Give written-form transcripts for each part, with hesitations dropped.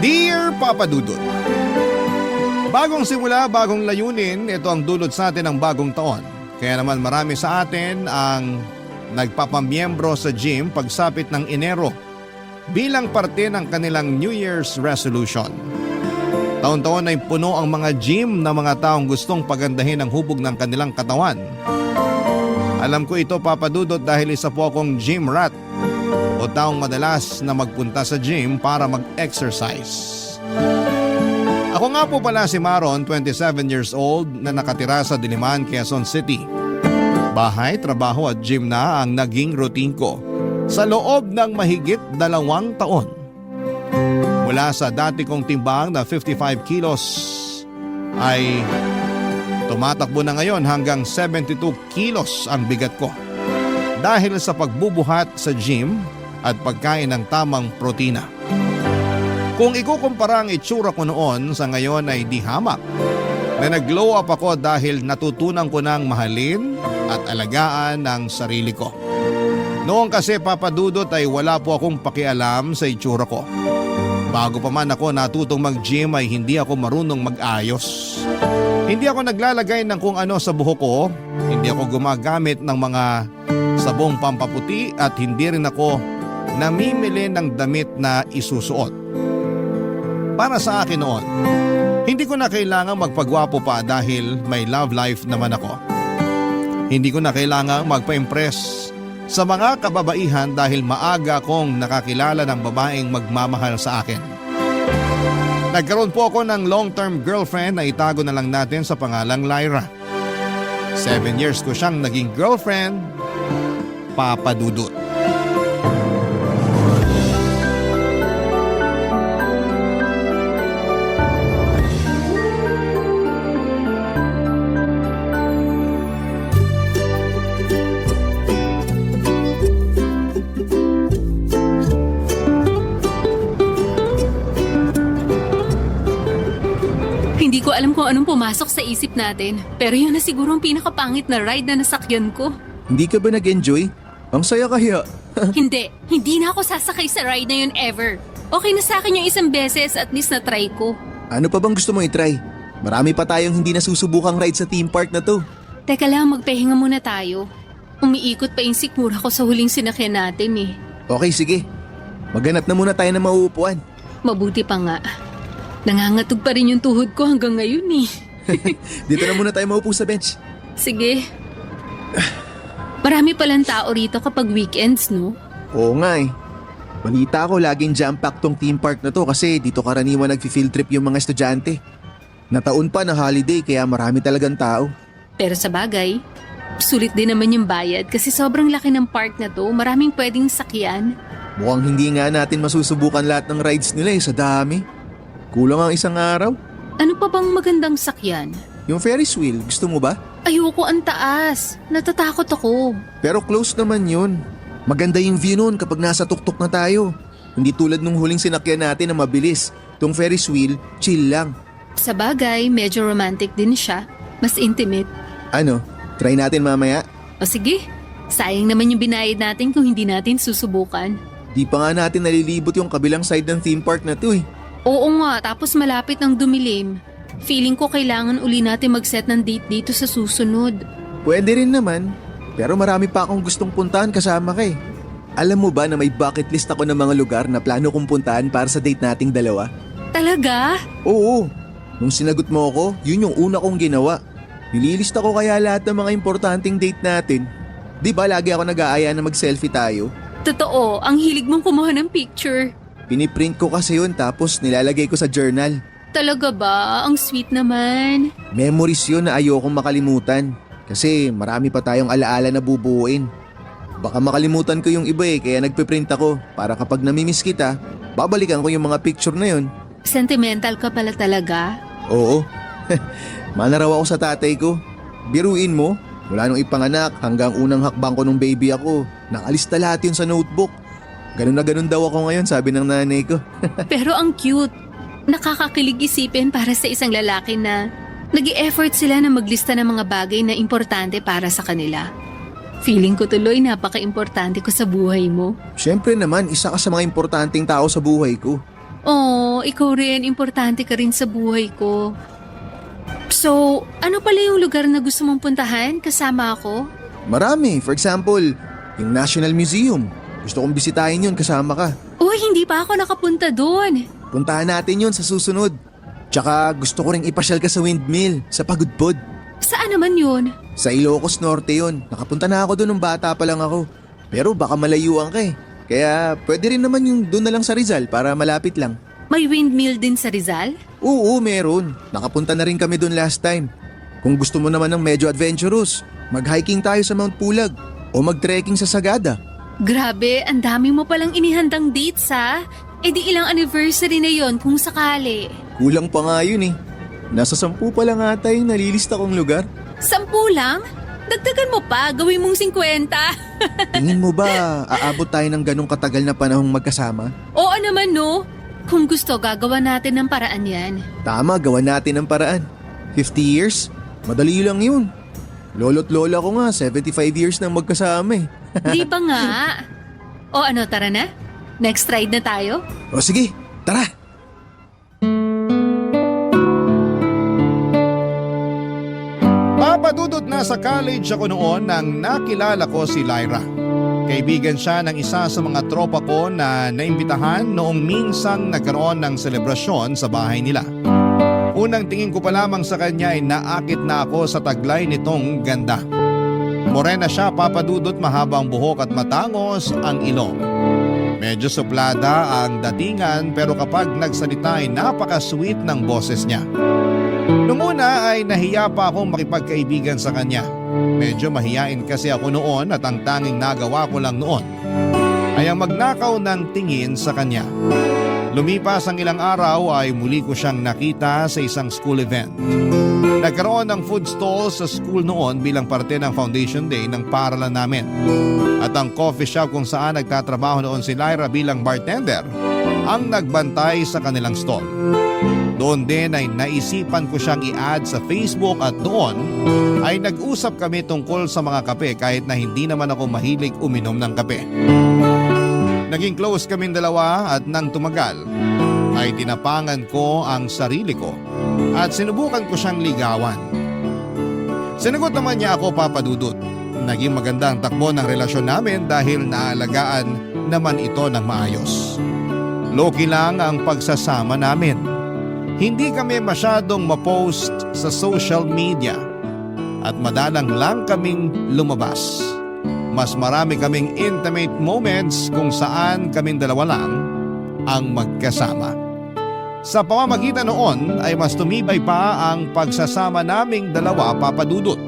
Dear Papa Dudut, bagong simula, bagong layunin, ito ang dulot sa atin ng bagong taon. Kaya naman marami sa atin ang nagpapamiyembro sa gym pagsapit ng Enero bilang parte ng kanilang New Year's resolution. Taon-taon ay puno ang mga gym na mga taong gustong pagandahin ang hubog ng kanilang katawan. Alam ko ito, Papa Dudut, dahil isa po akong gym rat o taong madalas na magpunta sa gym para mag-exercise. Ako nga po pala si Maron, 27 years old, na nakatira sa Diliman, Quezon City. Bahay, trabaho at gym na ang naging routine ko sa loob ng mahigit 2 taon. Mula sa dati kong timbang na 55 kilos ay tumatakbo na ngayon hanggang 72 kilos ang bigat ko. Dahil sa pagbubuhat sa gym at pagkain ng tamang protina. Kung ikukumpara ang itsura ko noon sa ngayon ay di hamak. Na nag-glow up ako dahil natutunan ko ng mahalin at alagaan ang sarili ko. Noon kasi, Papa Dudut, ay wala po akong pakialam sa itsura ko. Bago pa man ako natutong mag-gym ay hindi ako marunong mag-ayos. Hindi ako naglalagay ng kung ano sa buhok ko. Hindi ako gumagamit ng mga sabong pampaputi at hindi rin ako namimili ng damit na isusuot. Para sa akin noon, hindi ko na kailangang magpagwapo pa dahil may love life naman ako. Hindi ko na kailangang magpa-impress sa mga kababaihan dahil maaga akong nakakilala ng babaeng magmamahal sa akin. Nagkaroon po ako ng long-term girlfriend na itago na lang natin sa pangalang Lyra. 7 years ko siyang naging girlfriend, Papa Dudut. Hindi ko alam kung anong pumasok sa isip natin, pero yun na siguro ang pinakapangit na ride na nasakyan ko. Hindi ka ba nag-enjoy? Ang saya kaya. Hindi na ako sasakay sa ride na yun ever. Okay na sa akin yung isang beses, at least na-try ko. Ano pa bang gusto mo i-try? Marami pa tayong hindi nasusubukang ride sa theme park na to. Teka lang, magpahinga muna tayo. Umiikot pa yung sikmura ko sa huling sinakyan natin eh. Okay, sige. Maghanap na muna tayo ng mauupuan. Mabuti pa nga. Nangangatog pa rin yung tuhod ko hanggang ngayon eh. Dito na muna tayo maupo sa bench. Sige. Marami palang tao rito kapag weekends, no? Oo nga eh. Balita ko laging jam-packed tong theme park na to kasi dito karaniwan nag-field trip yung mga estudyante. Nataon pa na holiday kaya marami talagang tao. Pero sa bagay, sulit din naman yung bayad kasi sobrang laki ng park na to. Maraming pwedeng sakyan. Mukhang hindi nga natin masusubukan lahat ng rides nila eh, sa dami. Kulang ang isang araw. Ano pa bang magandang sakyan? Yung Ferris wheel, gusto mo ba? Ayoko, ang taas. Natatakot ako. Pero close naman yun. Maganda yung view nun kapag nasa tuktok na tayo. Hindi tulad nung huling sinakyan natin na mabilis. Tong Ferris wheel, chill lang. Sa bagay, medyo romantic din siya. Mas intimate. Ano, try natin mamaya? O sige, sayang naman yung binayad natin kung hindi natin susubukan. Di pa nga natin nalilibot yung kabilang side ng theme park na to eh. Oo nga, tapos malapit ng dumilim. Feeling ko kailangan uli natin mag-set ng date dito sa susunod. Pwede rin naman, pero marami pa akong gustong puntahan kasama ka eh. Alam mo ba na may bucket list ako ng mga lugar na plano kong puntahan para sa date nating dalawa? Talaga? Oo, nung sinagot mo ako, yun yung una kong ginawa. Nililista ko kaya lahat ng mga importanteng date natin. Di ba lagi ako nag-aaya na mag-selfie tayo? Totoo, ang hilig mong kumuha ng picture. Piniprint ko kasi yun tapos nilalagay ko sa journal. Talaga ba? Ang sweet naman. Memories yun na ayokong makalimutan. Kasi marami pa tayong alaala na bubuuin. Baka makalimutan ko yung iba eh kaya nagpiprint ako para kapag namimiss kita, babalikan ko yung mga picture na yun. Sentimental ka pala talaga? Oo. Manaraw ako sa tatay ko. Biruin mo, mula nung ipanganak hanggang unang hakbang ko nung baby ako, nakalista lahat yun sa notebook. Ganun na ganun daw ako ngayon, sabi ng nanay ko. Pero ang cute. Nakakakilig isipin para sa isang lalaki na nag-i-effort sila na maglista ng mga bagay na importante para sa kanila. Feeling ko tuloy napaka-importante ko sa buhay mo. Siyempre naman, isa ka sa mga importanteng tao sa buhay ko. Oh, ikaw rin. Importante ka rin sa buhay ko. So, ano pala yung lugar na gusto mong puntahan? Kasama ako? Marami. For example, yung National Museum. Gusto kong bisitahin yun kasama ka. Uy, hindi pa ako nakapunta doon. Puntahan natin yun sa susunod. Tsaka gusto ko ring ipasyal ka sa windmill, sa Pagudpod. Saan naman yun? Sa Ilocos Norte yun. Nakapunta na ako doon nung bata pa lang ako. Pero baka malayuan ka eh. Kaya pwede rin naman yung doon na lang sa Rizal para malapit lang. May windmill din sa Rizal? Oo, meron. Nakapunta na rin kami doon last time. Kung gusto mo naman ng medyo adventurous, mag-hiking tayo sa Mount Pulag o mag-trekking sa Sagada. Grabe, ang dami mo palang inihandang dates ha? E di ilang anniversary na yon kung sakali. Kulang pa nga yun eh. Nasa 10 pa lang ata yung nalilista kong lugar. 10 lang? Dagdagan mo pa, gawin mong 50. Tingin mo ba aabot tayo ng ganong katagal na panahong magkasama? Oo naman no. Kung gusto, gagawa natin ng paraan yan. Tama, gawan natin ng paraan. 50 years? Madali lang yun. Lolo't lola ko nga, 75 years nang magkasama eh. Di ba nga? O ano, tara na? Next ride na tayo? O sige, tara! Papadudot na sa college ako noon nang nakilala ko si Lyra. Kaibigan siya ng isa sa mga tropa ko na naimbitahan noong minsang nagkaroon ng selebrasyon sa bahay nila. Unang tingin ko pa lamang sa kanya ay naakit na ako sa taglay nitong ganda. Morena siya, papadudot, mahabang buhok at matangos ang ilong. Medyo suplada ang datingan pero kapag nagsalita ay napaka-sweet ng boses niya. Noong una ay nahiya pa akong makipagkaibigan sa kanya. Medyo mahiyain kasi ako noon at ang tanging nagawa ko lang noon ay ang magnakaw ng tingin sa kanya. Lumipas ang ilang araw ay muli ko siyang nakita sa isang school event. Nagkaroon ng food stall sa school noon bilang parte ng Foundation Day ng paaralan namin. At ang coffee shop kung saan nagtatrabaho noon si Lyra bilang bartender ang nagbantay sa kanilang stall. Doon din ay naisipan ko siyang i-add sa Facebook at doon ay nag-usap kami tungkol sa mga kape kahit na hindi naman ako mahilig uminom ng kape. Naging close kaming dalawa at nang tumagal ay tinapangan ko ang sarili ko at sinubukan ko siyang ligawan. Sinagot naman niya ako, papadudot. Naging maganda ang takbo ng relasyon namin dahil naalagaan naman ito ng maayos. Low-key lang ang pagsasama namin. Hindi kami masyadong ma-post sa social media at madalang lang kaming lumabas. Mas marami kaming intimate moments kung saan kaming dalawa lang ang magkasama. Sa pamamagitan noon ay mas tumibay pa ang pagsasama naming dalawa, papadudot.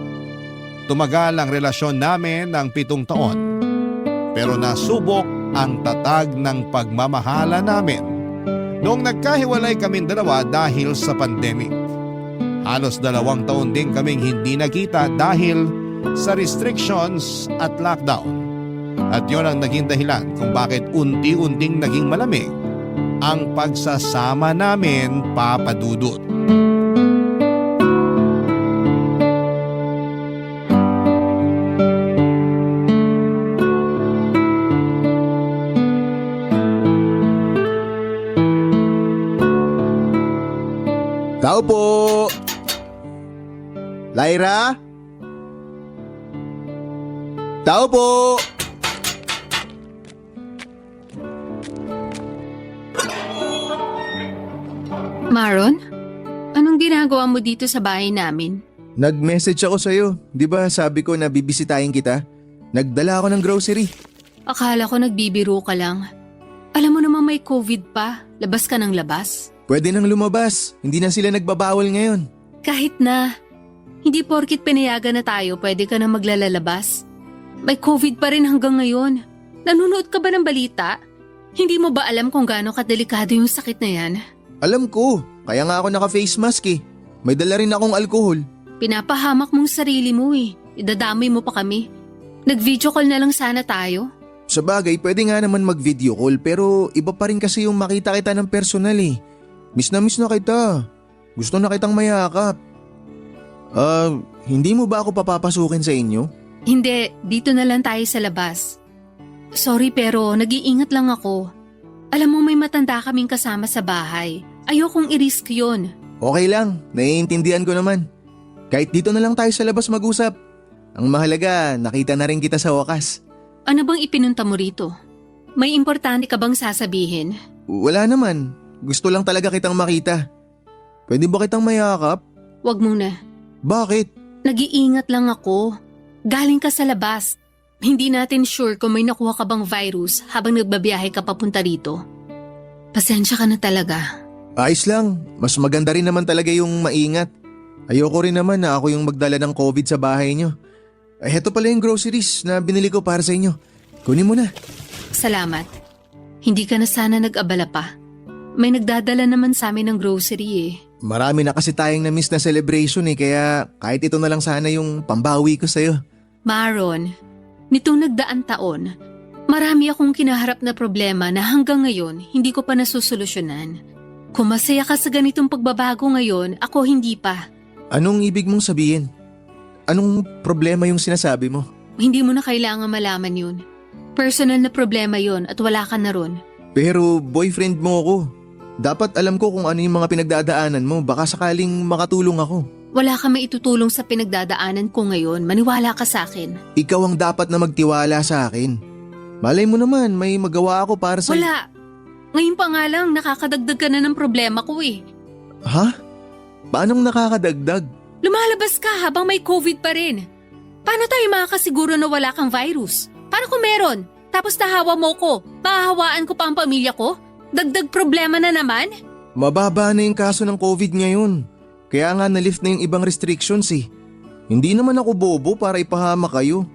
Tumagal ang relasyon namin ng 7 taon pero nasubok ang tatag ng pagmamahala namin noong nagkahiwalay kaming dalawa dahil sa pandemic. Halos 2 taon din kaming hindi nakita dahil sa restrictions at lockdown. At yun ang naging dahilan kung bakit unti-unting naging malamig ang pagsasama namin, papadudot. Tao po! Lyra? Tao po! Maron? Anong ginagawa mo dito sa bahay namin? Nag-message ako sa'yo. Di ba sabi ko na bibisitahin kita? Nagdala ako ng grocery. Akala ko nagbibiro ka lang. Alam mo naman may COVID pa. Labas ka ng labas. Pwede nang lumabas. Hindi na sila nagbabawal ngayon. Kahit na. Hindi porkit pinayagan na tayo, pwede ka na maglalalabas. May COVID pa rin hanggang ngayon. Nanonood ka ba ng balita? Hindi mo ba alam kung gaano kadelikado yung sakit na yan? Alam ko. Kaya nga ako naka-face mask eh. May dala rin akong alkohol. Pinapahamak mong sarili mo eh. Idadamay mo pa kami. Nag-video call na lang sana tayo. Sa bagay, pwede nga naman mag-video call pero iba pa rin kasi yung makita kita ng personal eh. Miss na kita. Gusto na kitang mayakap. Hindi mo ba ako papapasukin sa inyo? Hindi, dito na lang tayo sa labas. Sorry pero nag-iingat lang ako. Alam mo may matanda kaming kasama sa bahay. Ayokong i-risk yun. Okay lang, naiintindihan ko naman. Kahit dito na lang tayo sa labas mag-usap. Ang mahalaga, nakita na rin kita sa wakas. Ano bang ipinunta mo rito? May importante ka bang sasabihin? Wala naman, gusto lang talaga kitang makita. Pwede ba kitang mayakap? Wag muna. Bakit? Nag-iingat lang ako. Galing ka sa labas. Hindi natin sure kung may nakuha ka bang virus habang nagbabiyahe ka papunta rito. Pasensya ka na talaga. Ayos lang, mas maganda rin naman talaga yung maingat. Ayoko rin naman na ako yung magdala ng COVID sa bahay nyo. Ay, heto pala yung groceries na binili ko para sa inyo. Kunin mo na. Salamat. Hindi ka na sana nag-abala pa. May nagdadala naman sa amin ng grocery eh. Marami na kasi tayong na-miss na celebration kaya kahit ito na lang sana yung pambawi ko sa'yo. Maron, nitong nagdaan taon, marami akong kinaharap na problema na hanggang ngayon hindi ko pa nasusolusyonan. Kung masaya ka sa ganitong pagbabago ngayon, ako hindi pa. Anong ibig mong sabihin? Anong problema yung sinasabi mo? Hindi mo na kailangan malaman yun. Personal na problema yun at wala ka na ron. Pero boyfriend mo ako. Dapat alam ko kung ano yung mga pinagdadaanan mo. Baka sakaling makatulong ako. Wala ka maitutulong sa pinagdadaanan ko ngayon. Maniwala ka sa akin. Ikaw ang dapat na magtiwala sa akin. Malay mo naman, may magawa ako para sa... Wala. Ngayon pa nga lang, nakakadagdag ka na ng problema ko eh. Ha? Paanong nakakadagdag? Lumalabas ka habang may COVID pa rin. Paano tayo makakasiguro na wala kang virus? Paano kung meron? Tapos nahawa mo ko, mahahawaan ko pa ang pamilya ko? Dagdag problema na naman? Mababa na yung kaso ng COVID ngayon. Kaya nga na-lift na yung ibang restrictions eh. Hindi naman ako bobo para ipahama kayo.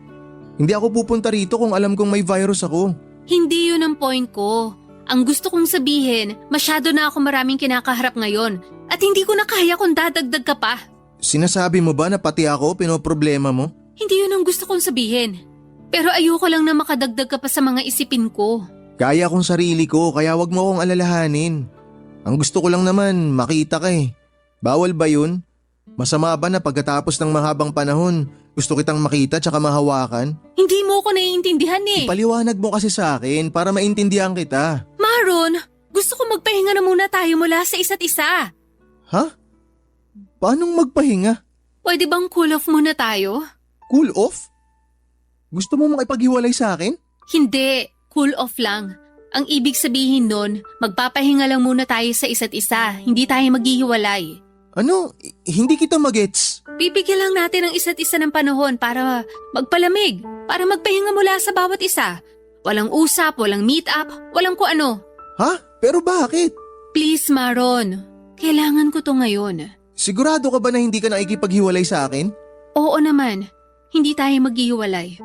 Hindi ako pupunta rito kung alam kong may virus ako. Hindi yun ang point ko. Ang gusto kong sabihin, masyado na ako maraming kinakaharap ngayon at hindi ko na kaya kung dadagdag ka pa. Sinasabi mo ba na pati ako pinoproblema mo? Hindi yun ang gusto kong sabihin. Pero ayoko lang na makadagdag ka pa sa mga isipin ko. Kaya kong sarili ko kaya wag mo akong alalahanin. Ang gusto ko lang naman makita ka eh. Bawal ba yun? Masama ba na pagkatapos ng mahabang panahon gusto kitang makita tsaka mahawakan? Hindi mo ko naiintindihan eh. Ipaliwanag mo kasi sa akin para maintindihan kita. Maron, gusto ko magpahinga na muna tayo mula sa isa't isa. Ha? Paanong magpahinga? Pwede bang cool off muna tayo? Cool off? Gusto mo makipaghiwalay sa akin? Hindi, cool off lang. Ang ibig sabihin nun, magpapahinga lang muna tayo sa isa't isa, hindi tayo maghihiwalay. Ano? Hindi kita magets. Bibigyan lang natin ang isa't isa ng panahon para magpalamig, para magpahinga mula sa bawat isa. Walang usap, walang meet up, walang kung ano. Ha? Pero bakit? Please Maron, kailangan ko to ngayon. Sigurado ka ba na hindi ka nakikipaghiwalay sa akin? Oo naman, hindi tayo maghihiwalay.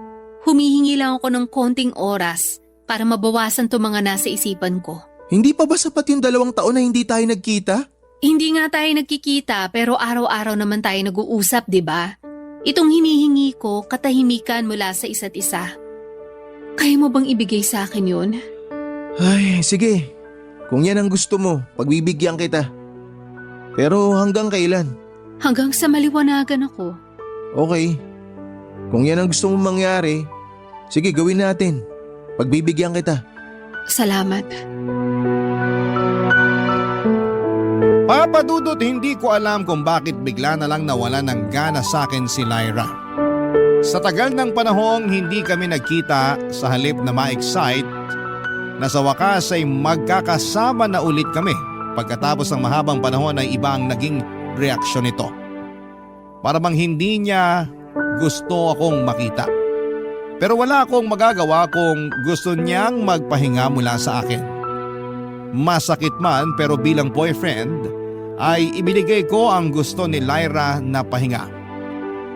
Humihingi lang ako ng konting oras para mabawasan to mga nasa isipan ko. Hindi pa ba sapat yung 2 taon na hindi tayo nagkita? Hindi nga tayo nagkikita pero araw-araw naman tayo nag-uusap, di ba? Itong hinihingi ko, katahimikan mula sa isa't isa. Kaya mo bang ibigay sa akin yun? Ay, sige. Kung yan ang gusto mo, pagbibigyan kita. Pero hanggang kailan? Hanggang sa maliwanagan ako. Okay. Kung yan ang gusto mong mangyari, sige gawin natin. Pagbibigyan kita. Salamat. Papadudot, hindi ko alam kung bakit bigla na lang nawala ng gana sa akin si Lyra. Sa tagal ng panahong hindi kami nagkita, sa halip na ma-excite, na sa wakas ay magkakasama na ulit kami. Pagkatapos ng mahabang panahon ay iba ang naging reaksyon nito. Para bang hindi niya gusto akong makita. Pero wala akong magagawa kung gusto niyang magpahinga mula sa akin. Masakit man pero bilang boyfriend ay ibinigay ko ang gusto ni Lyra na pahinga.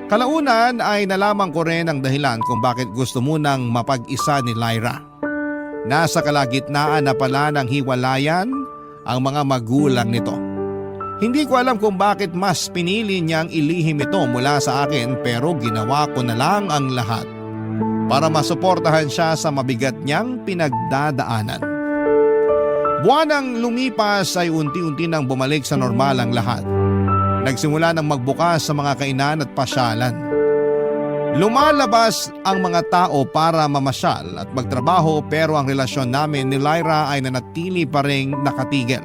Kalaunan ay nalaman ko rin ang dahilan kung bakit gusto munang mapag-isa ni Lyra. Nasa kalagitnaan na pala ng hiwalayan ang mga magulang nito. Hindi ko alam kung bakit mas pinili niyang ilihim ito mula sa akin pero ginawa ko na lang ang lahat para masuportahan siya sa mabigat niyang pinagdadaanan. Buwan ang lumipas ay unti-unti nang bumalik sa normal ang lahat. Nagsimula nang magbukas sa mga kainan at pasyalan. Lumalabas ang mga tao para mamasyal at magtrabaho pero ang relasyon namin ni Lyra ay nanatili pa ring nakatigil.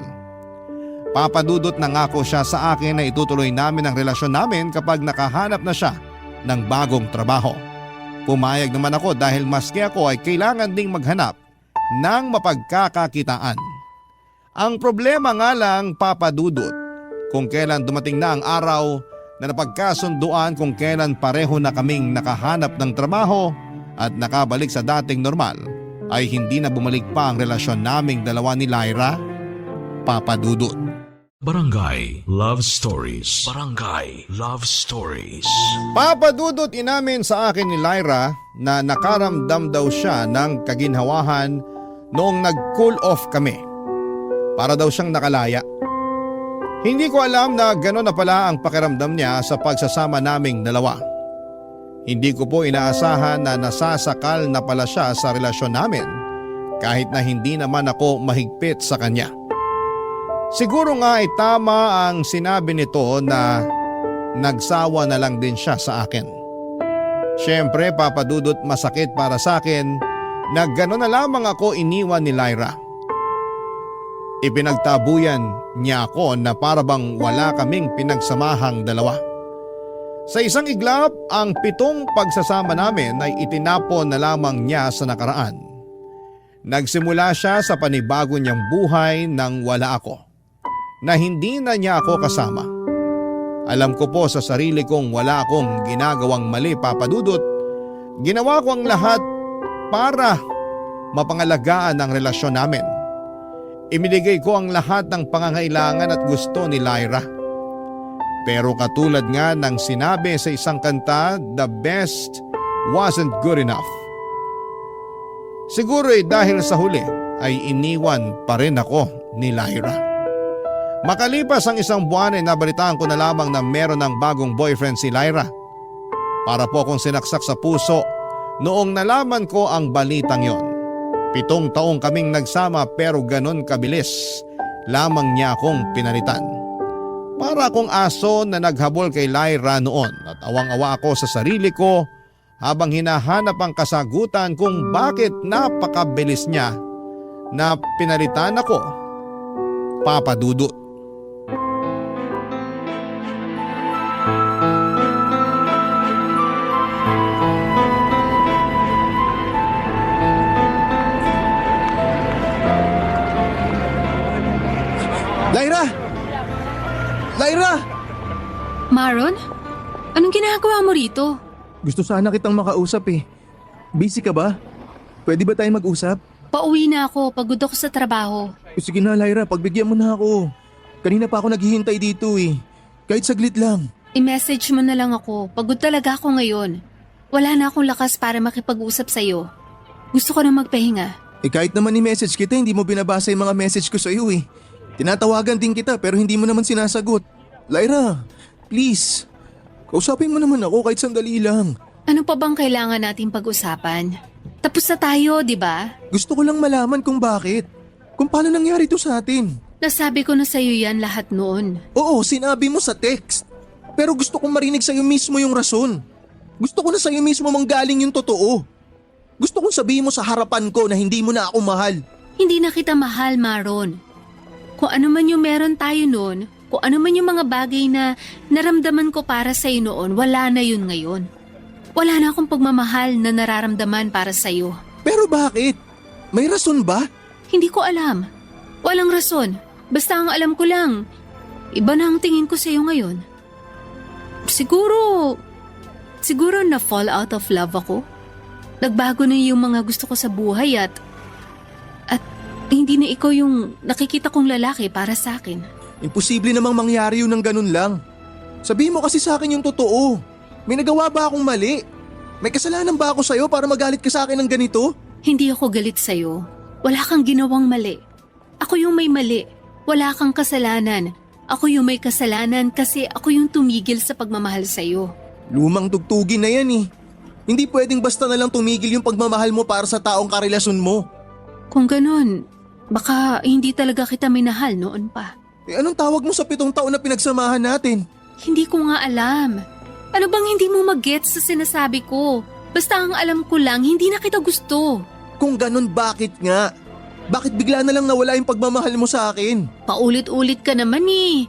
Papadudot nangako siya sa akin na itutuloy namin ang relasyon namin kapag nakahanap na siya ng bagong trabaho. Pumayag naman ako dahil maski ako ay kailangan ding maghanap ng mapagkakakitaan. Ang problema nga lang, Papadudot, kung kailan dumating na ang araw na napagkasunduan kung kailan pareho na kaming nakahanap ng trabaho at nakabalik sa dating normal, ay hindi na bumalik pa ang relasyon naming dalawa ni Lyra, Papadudot. Barangay Love Stories. Barangay Love Stories. Papadudot, inamin sa akin ni Lyra na nakaramdam daw siya ng kaginhawahan noong nag-cool off kami. Para daw siyang nakalaya. Hindi ko alam na gano'n na pala ang pakiramdam niya sa pagsasama naming dalawa. Hindi ko po inaasahan na nasasakal na pala siya sa relasyon namin kahit na hindi naman ako mahigpit sa kanya. Siguro nga ay tama ang sinabi nito na nagsawa na lang din siya sa akin. Siyempre, Papadudot, masakit para sa akin na gano'n na lamang ako iniwan ni Lyra. Ipinagtabuyan niya ako na parabang wala kaming pinagsamahang dalawa. Sa isang iglap, ang 7 pagsasama namin ay itinapon na lamang niya sa nakaraan. Nagsimula siya sa panibago niyang buhay nang wala ako, na hindi na niya ako kasama. Alam ko po sa sarili kong wala akong ginagawang mali, Papadudot. Ginawa ko ang lahat para mapangalagaan ang relasyon namin. Ibinigay ko ang lahat ng pangangailangan at gusto ni Lyra. Pero katulad nga ng sinabi sa isang kanta, the best wasn't good enough. Siguro dahil sa huli ay iniwan pa rin ako ni Lyra. Makalipas ang 1 buwan ay nabalitaan ko na lamang na meron ng bagong boyfriend si Lyra. Para po akong sinaksak sa puso noong nalaman ko ang balitang yon. 7 taong kaming nagsama pero ganon kabilis lamang niya akong pinalitan. Para akong aso na naghabol kay Lyra noon at awang-awa ako sa sarili ko habang hinahanap ang kasagutan kung bakit napakabilis niya na pinalitan ako, Papadudot. Lyra! Lyra! Maron? Anong ginagawa mo rito? Gusto sana kitang makausap eh. Busy ka ba? Pwede ba tayong mag-usap? Pauwi na ako, pagod ako sa trabaho. Sige na Lyra, pagbigyan mo na ako. Kanina pa ako naghihintay dito eh. Kahit saglit lang. I-message mo na lang ako, pagod talaga ako ngayon. Wala na akong lakas para makipag-usap sa'yo. Gusto ko na magpahinga. Kahit naman i-message kita, hindi mo binabasa yung mga message ko sa'yo eh. Tinatawagan din kita pero hindi mo naman sinasagot. Lyra, please. Kausapin mo naman ako kahit sandali lang. Ano pa bang kailangan nating pag-usapan? Tapos na tayo, di ba? Gusto ko lang malaman kung bakit. Kung paano nangyari to sa atin. Nasabi ko na sa'yo yan lahat noon. Oo, sinabi mo sa text. Pero gusto kong marinig sa'yo mismo yung rason. Gusto ko na sa'yo mismo manggaling yung totoo. Gusto kong sabihin mo sa harapan ko na hindi mo na ako mahal. Hindi na kita mahal, Maron. Kung ano man yung meron tayo noon, kung ano man yung mga bagay na naramdaman ko para sa'yo noon, wala na yun ngayon. Wala na akong pagmamahal na nararamdaman para sa'yo. Pero bakit? May rason ba? Hindi ko alam. Walang rason. Basta ang alam ko lang, iba na ang tingin ko sa'yo ngayon. Siguro na fall out of love ako. Nagbago na yung mga gusto ko sa buhay at hindi na ikaw yung nakikita kong lalaki para sa akin. Imposible namang mangyari yun ng ganun lang. Sabihin mo kasi sa akin yung totoo. May nagawa ba akong mali? May kasalanan ba ako sa'yo para magalit ka sa akin ng ganito? Hindi ako galit sa'yo. Wala kang ginawang mali. Ako yung may mali. Wala kang kasalanan. Ako yung may kasalanan kasi ako yung tumigil sa pagmamahal sa'yo. Lumang tugtugin na yan eh. Hindi pwedeng basta na lang tumigil yung pagmamahal mo para sa taong karelasyon mo. Kung ganon, baka hindi talaga kita minahal noon pa. Anong tawag mo sa 7 taon na pinagsamahan natin? Hindi ko nga alam. Ano bang hindi mo mag-gets sa sinasabi ko? Basta ang alam ko lang, hindi na kita gusto. Kung ganun, bakit nga? Bakit bigla na lang nawala yung pagmamahal mo sa akin? Paulit-ulit ka naman eh.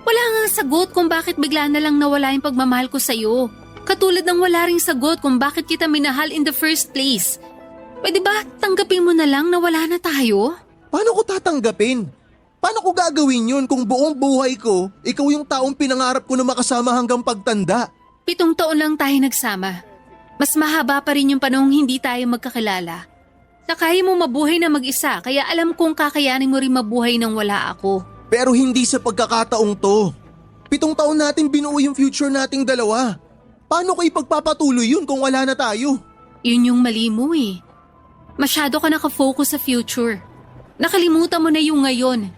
Wala nga sagot kung bakit bigla na lang nawala yung pagmamahal ko sa'yo. Katulad ng wala ring sagot kung bakit kita minahal in the first place. Pwede ba tanggapin mo na lang na wala na tayo? Paano ko tatanggapin? Paano ko gagawin yun kung buong buhay ko, ikaw yung taong pinangarap ko na makasama hanggang pagtanda? 7 taon lang tayo nagsama. Mas mahaba pa rin yung panahong hindi tayo magkakilala. Na kaya mo mabuhay na mag-isa, kaya alam kong kakayanin mo rin mabuhay nang wala ako. Pero hindi sa pagkakataong to. 7 taon natin binuo yung future nating dalawa. Paano ko ipagpapatuloy yun kung wala na tayo? Yun yung mali mo eh. Masyado ka nakafocus sa future. Nakalimutan mo na yung ngayon.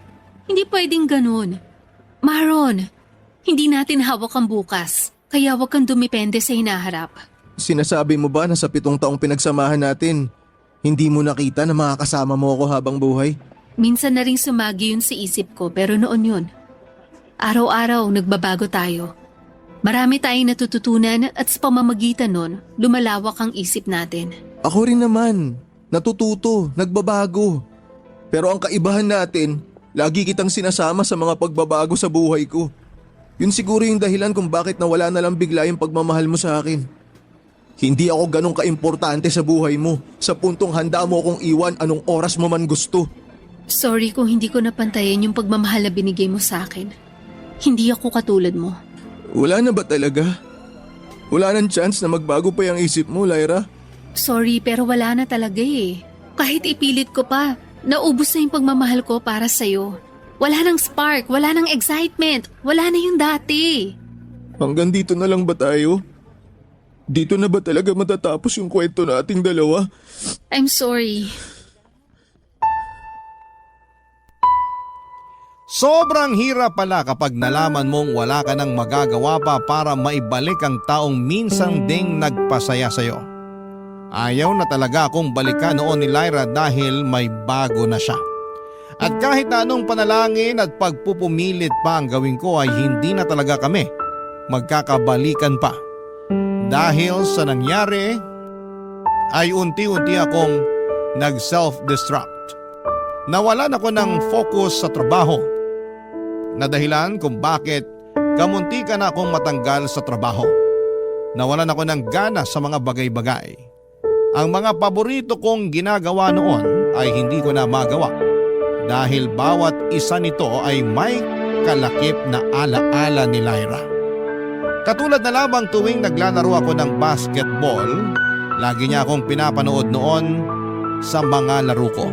Hindi pwedeng ganun. Maron, hindi natin hawak ang bukas. Kaya huwag kang dumipende sa hinaharap. Sinasabi mo ba na sa 7 taong pinagsamahan natin, hindi mo nakita na makakasama mo ako habang buhay? Minsan na rin sumagi yun sa isip ko pero noon yun. Araw-araw nagbabago tayo. Marami tayong natututunan at sa pamamagitan nun, lumalawak ang isip natin. Ako rin naman, natututo, nagbabago. Pero ang kaibahan natin, lagi kitang sinasama sa mga pagbabago sa buhay ko. Yun siguro yung dahilan kung bakit nawala na lang bigla yung pagmamahal mo sa akin. Hindi ako ganun kaimportante sa buhay mo, sa puntong handa mo akong iwan anong oras mo man gusto. Sorry kung hindi ko napantayan yung pagmamahal na binigay mo sa akin. Hindi ako katulad mo. Wala na ba talaga? Wala nang chance na magbago pa yung isip mo, Lyra? Sorry pero wala na talaga eh. Kahit ipilit ko pa, naubos na yung pagmamahal ko para sa'yo. Wala nang spark, wala nang excitement, wala na yung dati. Hanggang dito na lang ba tayo? Dito na ba talaga matatapos yung kwento nating dalawa? I'm sorry. Sobrang hirap pala kapag nalaman mong wala ka nang magagawa pa para maibalik ang taong minsan ding nagpasaya sa'yo. Ayaw na talaga akong balikan noon ni Lyra dahil may bago na siya. At kahit anong panalangin at pagpupumilit pa ang gawin ko ay hindi na talaga kami magkakabalikan pa. Dahil sa nangyari ay unti-unti akong nag-self-destruct. Nawalan ako ng focus sa trabaho na dahilan kung bakit kamuntikan na akong matanggal sa trabaho. Nawalan ako ng gana sa mga bagay-bagay. Ang mga paborito kong ginagawa noon ay hindi ko na magawa dahil bawat isa nito ay may kalakip na ala-ala ni Lyra. Katulad na lamang tuwing naglalaro ako ng basketball, lagi niya akong pinapanood noon sa mga laro ko.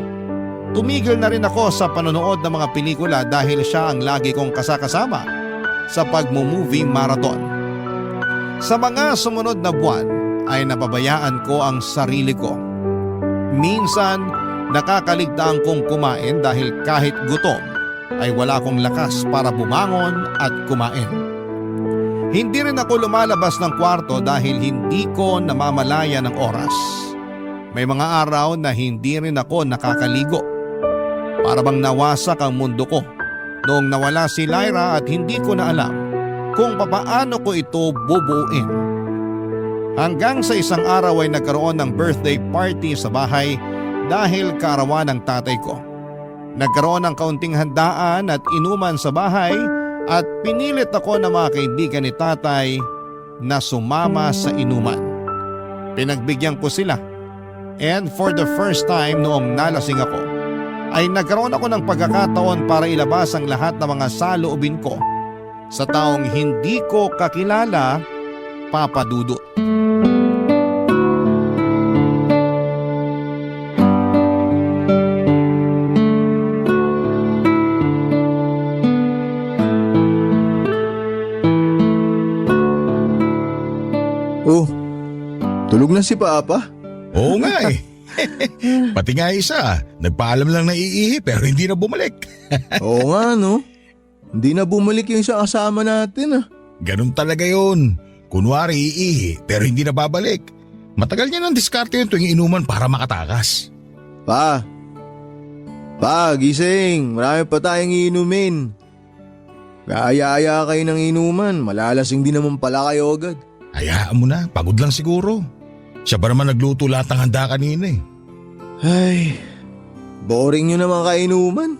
Tumigil na rin ako sa panonood ng mga pelikula dahil siya ang lagi kong kasakasama sa pagmo-movie marathon. Sa mga sumunod na buwan ay napabayaan ko ang sarili ko. Minsan nakakaligtaan kong kumain dahil kahit gutom ay wala akong lakas para bumangon at kumain. Hindi rin ako lumalabas ng kwarto dahil hindi ko namamalaya ng oras. May mga araw na hindi rin ako nakakaligo. Para bang nawasak ang mundo ko noong nawala si Lyra at hindi ko na alam kung papaano ko ito bubuuin. Hanggang sa isang araw ay nagkaroon ng birthday party sa bahay dahil kaarawan ng tatay ko. Nagkaroon ng kaunting handaan at inuman sa bahay at pinilit ako ng mga kaibigan ni tatay na sumama sa inuman. Pinagbigyan ko sila and for the first time noong nalasing ako ay nagkaroon ako ng pagkakataon para ilabas ang lahat ng mga saloobin ko sa taong hindi ko kakilala, Papa Dudut. Oh, tulog na si Papa? Oo nga eh. Pati nga isa, nagpaalam lang na iihi pero hindi na bumalik. Oo nga no. Hindi na bumalik yung isang kasama natin ah. Ganun talaga yun. Kunwari iihi pero hindi na babalik. Matagal niya ng diskarte yun tuwing inuman para makatakas. Pa, gising. Marami pa tayong iinumin. Kaya kayo ng inuman, malalasing din naman pala kayo agad. Hayaan mo na, pagod lang siguro. Siya ba naman nagluto lahat ng handa kanina eh. Ay, boring nyo naman kainuman.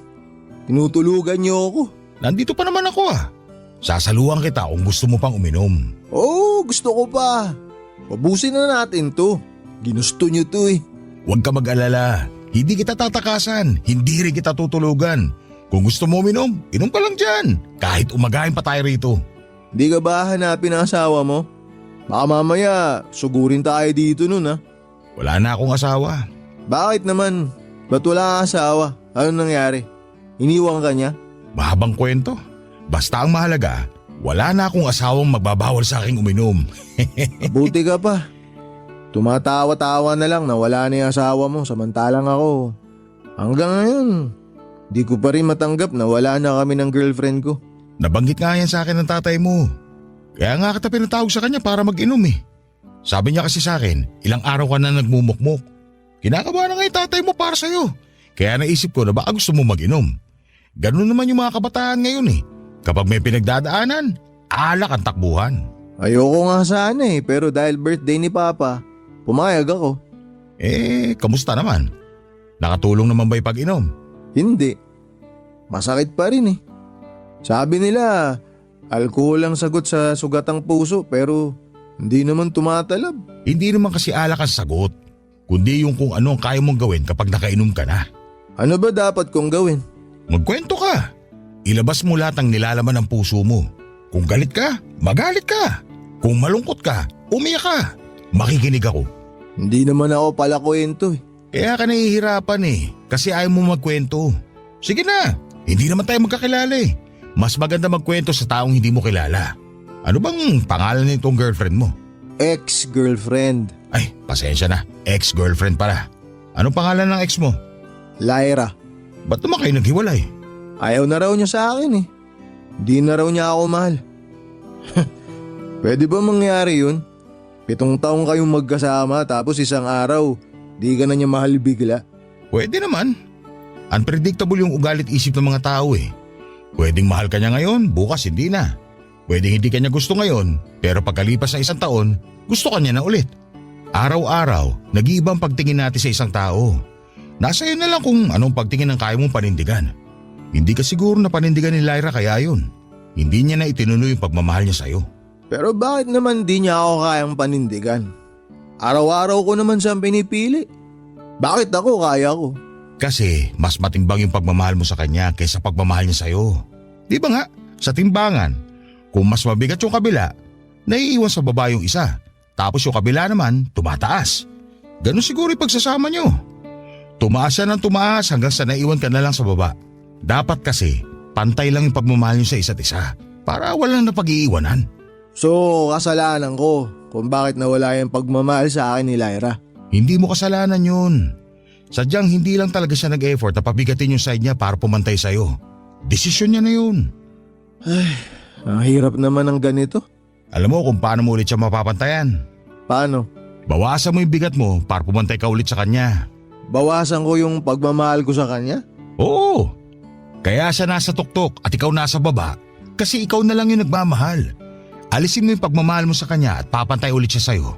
Tinutulugan nyo ako. Nandito pa naman ako ah. Sasaluhan kita kung gusto mo pang uminom. Oo, gusto ko pa. Pabusin na natin to. Ginusto nyo to eh. Huwag ka mag-alala. Hindi kita tatakasan, hindi rin kita tutulugan. Kung gusto mo uminom, inom ka lang dyan. Kahit umagahin pa tayo rito. Di ka ba hanapin ang asawa mo? Baka mamaya sugurin tayo dito nun ha. Wala na akong asawa. Bakit naman? Ba't wala kang asawa? Ano nangyari? Iniwan ka niya? Mahabang kwento. Basta ang mahalaga, wala na akong asawang magbabawal sa aking uminom. Buti ka pa. Tumatawa-tawa na lang na wala na yung asawa mo samantalang ako. Hanggang ngayon, di ko pa rin matanggap na wala na kami ng girlfriend ko. Nabanggit nga yan sa akin ng tatay mo. Kaya nga kita pinatawag sa kanya para mag-inom eh. Sabi niya kasi sa akin, ilang araw ka na nagmumukmok. Kinakabahan na nga yung tatay mo para sa'yo. Kaya naisip ko na baka gusto mo mag-inom. Ganun naman yung mga kabataan ngayon eh. Kapag may pinagdadaanan, alak ang takbuhan. Ayoko nga sana eh, pero dahil birthday ni Papa, pumayag ako. Kamusta naman? Nakatulong naman ba yung pag-inom? Hindi. Masakit pa rin eh. Sabi nila, alkohol ang sagot sa sugatang puso pero hindi naman tumatalab. Hindi naman kasi alak ang sagot, kundi yung kung ano ang kaya mong gawin kapag nakainom ka na. Ano ba dapat kong gawin? Magkwento ka. Ilabas mo lahat ng nilalaman ng puso mo. Kung galit ka, magalit ka. Kung malungkot ka, umiyak ka. Makikinig ako. Hindi naman ako pala kwento eh. Kaya ka nahihirapan eh, kasi ayaw mo magkwento. Sige na, hindi naman tayo magkakilala eh. Mas maganda magkwento sa taong hindi mo kilala. Ano bang pangalan nitong girlfriend mo? Ex-girlfriend. Ay, pasensya na. Ex-girlfriend pala. Anong pangalan ng ex mo? Lyra. Ba't naman kayo naghiwalay? Ayaw na raw niya sa akin eh. Di na raw niya ako mahal. Pwede ba mangyari yun? 7 taong kayong magkasama tapos isang araw, di ka na niya mahal bigla. Pwede naman. Unpredictable yung ugalit isip ng mga tao eh. Pwedeng mahal ka niya ngayon, bukas hindi na. Pwedeng hindi ka niya gusto ngayon, pero pagkalipas ng 1 taon, gusto ka niya na ulit. Araw-araw, nag-iibang pagtingin natin sa isang tao. Nasa iyo na lang kung anong pagtingin ang kaya mong panindigan. Hindi ka siguro na panindigan ni Lyra kaya yun. Hindi niya na itinuloy yung pagmamahal niya sa'yo. Pero bakit naman di niya ako kayang panindigan? Araw-araw ko naman siyang pinipili. Bakit ako kaya ko? Kasi mas matimbang yung pagmamahal mo sa kanya kaysa pagmamahal niya sa'yo. Di ba nga, sa timbangan, kung mas mabigat yung kabila, naiiwan sa baba yung isa. Tapos yung kabila naman, tumataas. Ganun siguro yung pagsasama nyo. Tumaas siya ng tumaas hanggang sa naiwan ka na lang sa baba. Dapat kasi, pantay lang yung pagmamahal nyo sa isa't isa para walang napag-iiwanan. So, kasalanan ko kung bakit nawala yung pagmamahal sa akin ni Lyra. Hindi mo kasalanan yun. Sadyang hindi lang talaga siya nag-effort na pabigatin yung side niya para pumantay sa'yo. Desisyon niya na yun. Ang hirap naman ng ganito. Alam mo kung paano mo ulit siya mapapantayan. Paano? Bawasan mo yung bigat mo para pumantay ka ulit sa kanya. Bawasan ko yung pagmamahal ko sa kanya? Oo. Kaya siya nasa tuktok at ikaw nasa baba kasi ikaw na lang yung nagmamahal. Alisin mo yung pagmamahal mo sa kanya at papantay ulit siya sa'yo.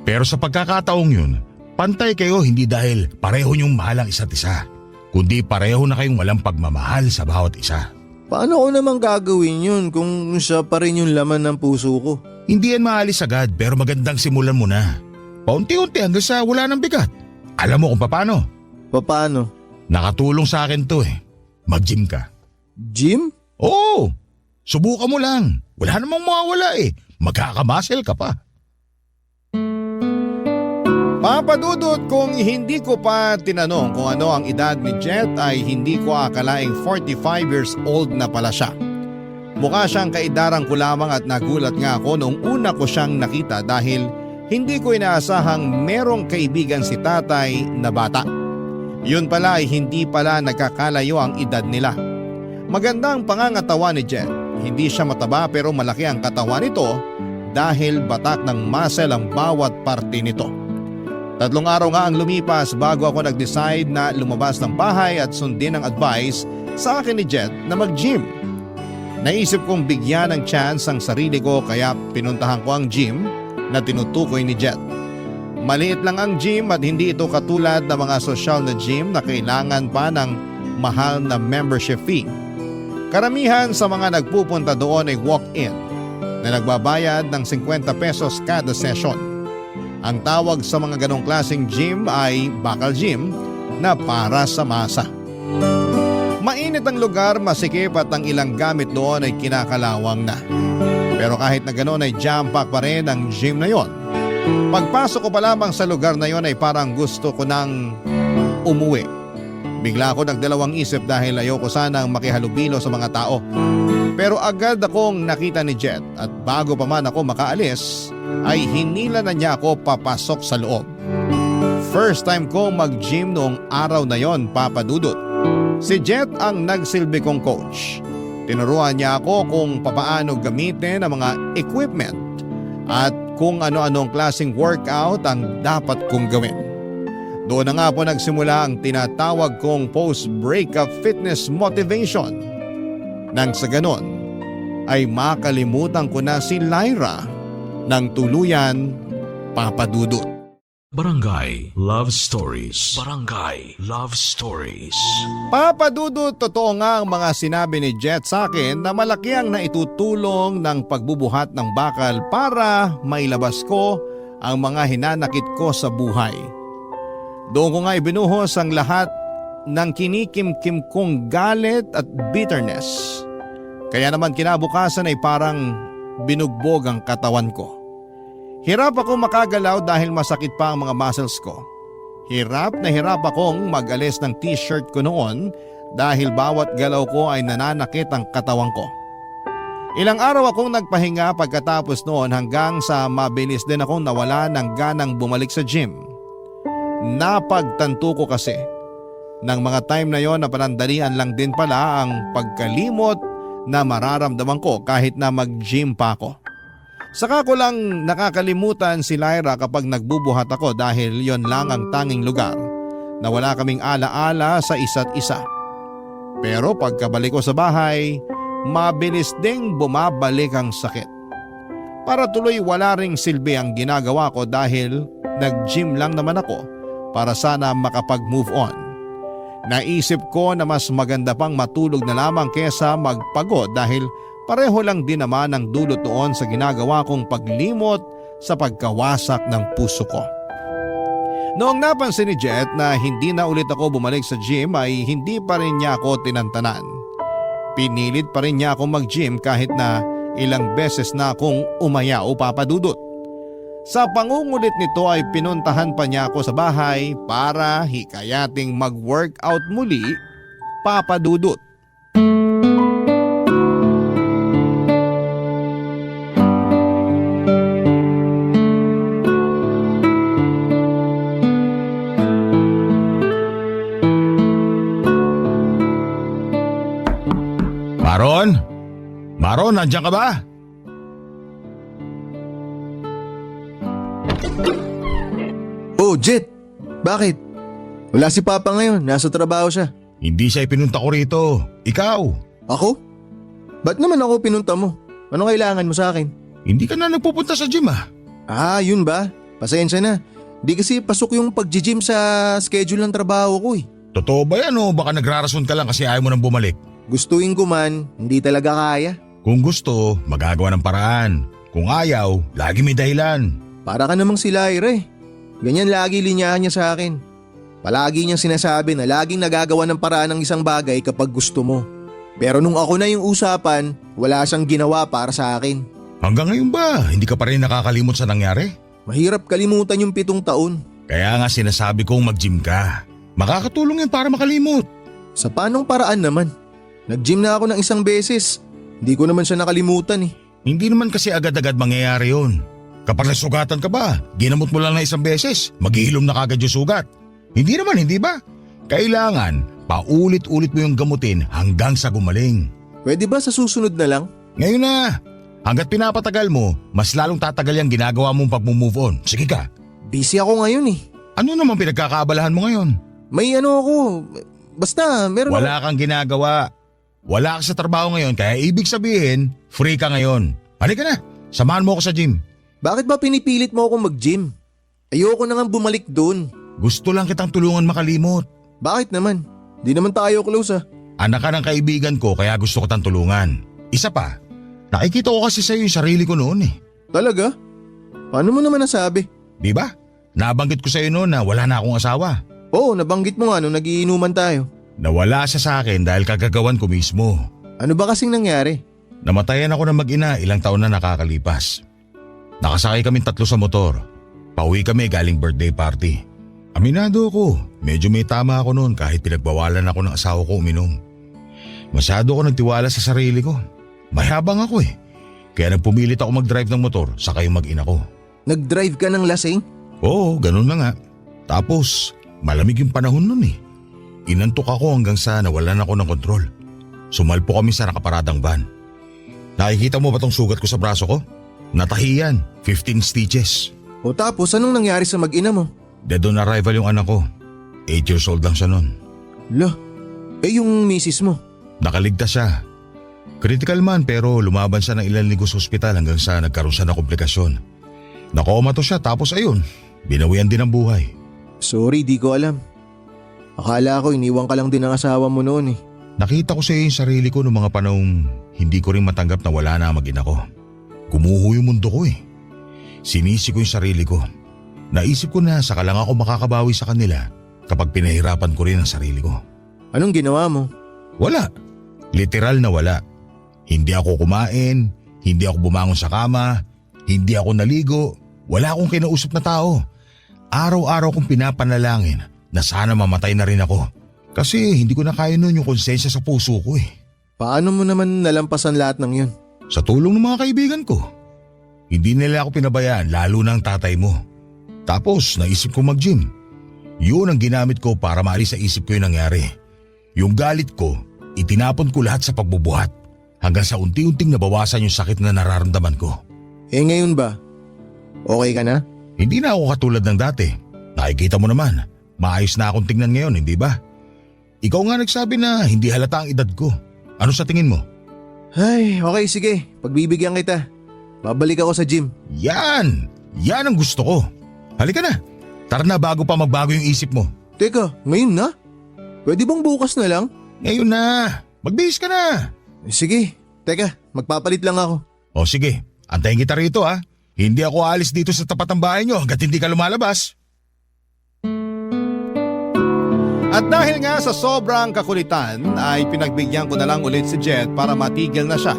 Pero sa pagkakataong yun, pantay kayo hindi dahil pareho niyong mahal ang isa't isa, kundi pareho na kayong walang pagmamahal sa bawat isa. Paano ko naman gagawin yun kung siya pa rin yung laman ng puso ko? Hindi yan maalis agad pero magandang simulan mo na. Paunti-unti hanggang sa wala ng bigat. Alam mo kung paano? Paano? Nakatulong sa akin to eh. Mag-gym ka. Gym? Oo! Subukan mo lang. Wala namang mawawala eh. Magkakamuscle ka pa. Papadudot, kung hindi ko pa tinanong kung ano ang edad ni Jet ay hindi ko akalaing 45 years old na pala siya. Mukha siyang kaidarang ko lamang at nagulat nga ako noong una ko siyang nakita dahil hindi ko inaasahang merong kaibigan si tatay na bata. Yun pala ay hindi pala nagkakalayo ang edad nila. Maganda ang pangangatawan ni Jet. Hindi siya mataba pero malaki ang katawan nito dahil batak ng muscle ang bawat parte nito. 3 araw nga ang lumipas bago ako nag-decide na lumabas ng bahay at sundin ang advice sa akin ni Jet na mag-gym. Naisip kong bigyan ng chance ang sarili ko kaya pinuntahan ko ang gym na tinutukoy ni Jet. Maliit lang ang gym at hindi ito katulad ng mga sosyal na gym na kailangan pa ng mahal na membership fee. Karamihan sa mga nagpupunta doon ay walk-in na nagbabayad ng 50 pesos kada session. Ang tawag sa mga ganong klaseng gym ay bakal gym na para sa masa. Mainit ang lugar, masikip at ang ilang gamit doon ay kinakalawang na. Pero kahit na ganoon ay jam-pack pa rin ang gym na yon. Pagpasok ko pa lamang sa lugar na yon ay parang gusto ko nang umuwi. Bigla ako nagdalawang isip dahil ayoko sanang makihalubilo sa mga tao. Pero agad akong nakita ni Jet at bago pa man ako makaalis ay hinila na niya ako papasok sa loob. First time ko mag-gym noong araw na yon, Papa Dudut. Si Jet ang nagsilbi kong coach. Tinuruan niya ako kung papaano gamitin ang mga equipment at kung ano-anong klaseng workout ang dapat kong gawin. Doon na nga po nagsimula ang tinatawag kong post-breakup fitness motivation. Nang sa ganon, ay makalimutan ko na si Lyra ng tuluyan, Papa Dudut. Barangay Love Stories. Barangay Love Stories. Papa Dudut, totoo nga ang mga sinabi ni Jet sa akin na malaki ang naitutulong ng pagbubuhat ng bakal para mailabas ko ang mga hinanakit ko sa buhay. Doon ko nga ibinuhos ang lahat ng kinikimkim kong galit at bitterness. Kaya naman kinabukasan ay parang binugbog ang katawan ko. Hirap ako makagalaw dahil masakit pa ang mga muscles ko. Hirap na hirap akong mag-alis ng t-shirt ko noon dahil bawat galaw ko ay nananakit ang katawan ko. Ilang araw akong nagpahinga pagkatapos noon hanggang sa mabilis din akong nawala ng ganang bumalik sa gym. Napagtanto ko kasi ng mga time na yon na panandalian lang din pala ang pagkalimot na mararamdaman ko kahit na mag-gym pa ako. Saka ko lang nakakalimutan si Lyra kapag nagbubuhat ako dahil yon lang ang tanging lugar na wala kaming alaala sa isa't isa. Pero pagkabalik ko sa bahay, mabilis ding bumabalik ang sakit. Para tuloy wala ring silbi ang ginagawa ko dahil nag-gym lang naman ako para sana makapag-move on. Naisip ko na mas maganda pang matulog na lamang kesa magpagod dahil pareho lang din naman ang dulot noon sa ginagawa kong paglimot sa pagkawasak ng puso ko. Noong napansin ni Jet na hindi na ulit ako bumalik sa gym ay hindi pa rin niya ako tinantanan. Pinilit pa rin niya ako mag-gym kahit na ilang beses na akong umayaw, Papa Dudut. Sa pangungulit nito ay pinuntahan pa niya ako sa bahay para hikayating mag-workout muli, Papa Dudut. Maron? Maron, nandiyan ka ba? Oh, Jet! Bakit? Wala si Papa ngayon, nasa trabaho siya. Hindi siya ipinunta ko rito. Ikaw? Ako? Ba't naman ako pinunta mo? Ano kailangan mo sa akin? Hindi ka na nagpupunta sa gym ah. Ah, yun ba? Pasensya na. Di kasi pasok yung pag-gym sa schedule ng trabaho ko eh. Totoo ba yan o baka nagrarason ka lang kasi ayaw mo nang bumalik? Gustuin ko man, hindi talaga kaya. Kung gusto, magagawa ng paraan. Kung ayaw, lagi may dahilan. Para ka namang si Lyra eh. Ganyan lagi linyahan niya sa akin. Palagi niyang sinasabi na laging nagagawa ng paraan ng isang bagay kapag gusto mo. Pero nung ako na yung usapan, wala siyang ginawa para sa akin. Hanggang ngayon ba, hindi ka pa rin nakakalimot sa nangyari? Mahirap kalimutan yung 7 taon. Kaya nga sinasabi kong mag-gym ka. Makakatulong yan para makalimot. Sa panong paraan naman? Nag-gym na ako ng 1 beses. Hindi ko naman siya nakalimutan eh. Hindi naman kasi agad-agad mangyayari yun. Kapag nasugatan ka ba, ginamot mo lang na 1 beses, maghihilom na kagad yung sugat. Hindi naman, hindi ba? Kailangan, paulit-ulit mo yung gamutin hanggang sa gumaling. Pwede ba sa susunod na lang? Ngayon na, hanggat pinapatagal mo, mas lalong tatagal yung ginagawa mong pag-move on. Sige ka. Busy ako ngayon eh. Ano naman pinagkakaabalahan mo ngayon? May ano ako, basta meron Wala kang ginagawa. Wala ka sa trabaho ngayon kaya ibig sabihin, free ka ngayon. Halika na, samahan mo ako sa gym. Bakit ba pinipilit mo akong mag-gym? Ayoko na nga bumalik doon. Gusto lang kitang tulungan makalimot. Bakit naman? Di naman tayo close ah. Anak ka ng kaibigan ko kaya gusto kitang tulungan. Isa pa, nakikita ko kasi sa'yo yung sarili ko noon eh. Talaga? Paano mo naman nasabi? Di ba? Nabanggit ko sa'yo noon na wala na akong asawa. Oo, nabanggit mo nga nung nagiinuman tayo. Nawala siya sa akin dahil kagagawan ko mismo. Ano ba kasing nangyari? Namatayan ako ng mag-ina ilang taon na nakakalipas. Nakasakay kaming 3 sa motor. Pauwi kami galing birthday party. Aminado ako, medyo may tama ako noon kahit pinagbawalan ako ng asawa ko uminom. Masyado ako nagtiwala sa sarili ko. Mayabang ako eh. Kaya nagpumilit ako mag-drive ng motor saka yung mag-ina ko. Nag-drive ka ng lasing? Oo, ganun na nga. Tapos, malamig yung panahon nun eh. Inantok ako hanggang sa nawalan ako ng kontrol. Sumalpo kami sa nakaparadang van. Nakikita mo ba tong sugat ko sa braso ko? Natahiyan, 15 stitches. O tapos anong nangyari sa mag-ina mo? Dead on arrival yung anak ko. 8 years old lang siya nun. Lah, yung misis mo? Nakaligtas siya. Critical man pero lumaban siya ng ilang linggo sa ospital hanggang sa nagkaroon siya ng komplikasyon. Nakoma to siya tapos ayun, binawian din ang buhay. Sorry, di ko alam. Akala ko iniwan ka lang din ng asawa mo noon eh. Nakita ko sa iyo yung sarili ko noong mga panahong hindi ko rin matanggap na wala na ang mag-ina ko. Gumuho yung mundo ko eh. Sinisi ko yung sarili ko. Naisip ko na saka lang ako makakabawi sa kanila kapag pinahirapan ko rin ang sarili ko. Anong ginawa mo? Wala. Literal na wala. Hindi ako kumain, hindi ako bumangon sa kama, hindi ako naligo, wala akong kinausap na tao. Araw-araw kong pinapanalangin na sana mamatay na rin ako. Kasi hindi ko na kaya nun yung konsensya sa puso ko eh. Paano mo naman nalampasan lahat ng yun? Sa tulong ng mga kaibigan ko. Hindi nila ako pinabayaan lalo na ang tatay mo. Tapos naisip ko mag-gym. Yun ang ginamit ko para maalis sa isip ko yung nangyari. Yung galit ko, itinapon ko lahat sa pagbubuhat. Hanggang sa unti-unting nabawasan yung sakit na nararamdaman ko. Eh ngayon ba? Okay ka na? Hindi na ako katulad ng dati. Nakikita mo naman, maayos na akong tingnan ngayon, hindi ba? Ikaw nga nagsabi na hindi halata ang edad ko. Ano sa tingin mo? Ay, okay sige. Pagbibigyan kita. Babalik ako sa gym. Yan! Yan ang gusto ko. Halika na. Tara na bago pa magbago yung isip mo. Teka, ngayon na? Pwede bang bukas na lang? Ngayon na. Magbihis ka na. Sige, teka, magpapalit lang ako. O sige, antayin kita rito ha. Hindi ako aalis dito sa tapat ng bahay nyo hanggat hindi ka lumalabas. At dahil nga sa sobrang kakulitan ay pinagbigyan ko na lang ulit si Jet para matigil na siya.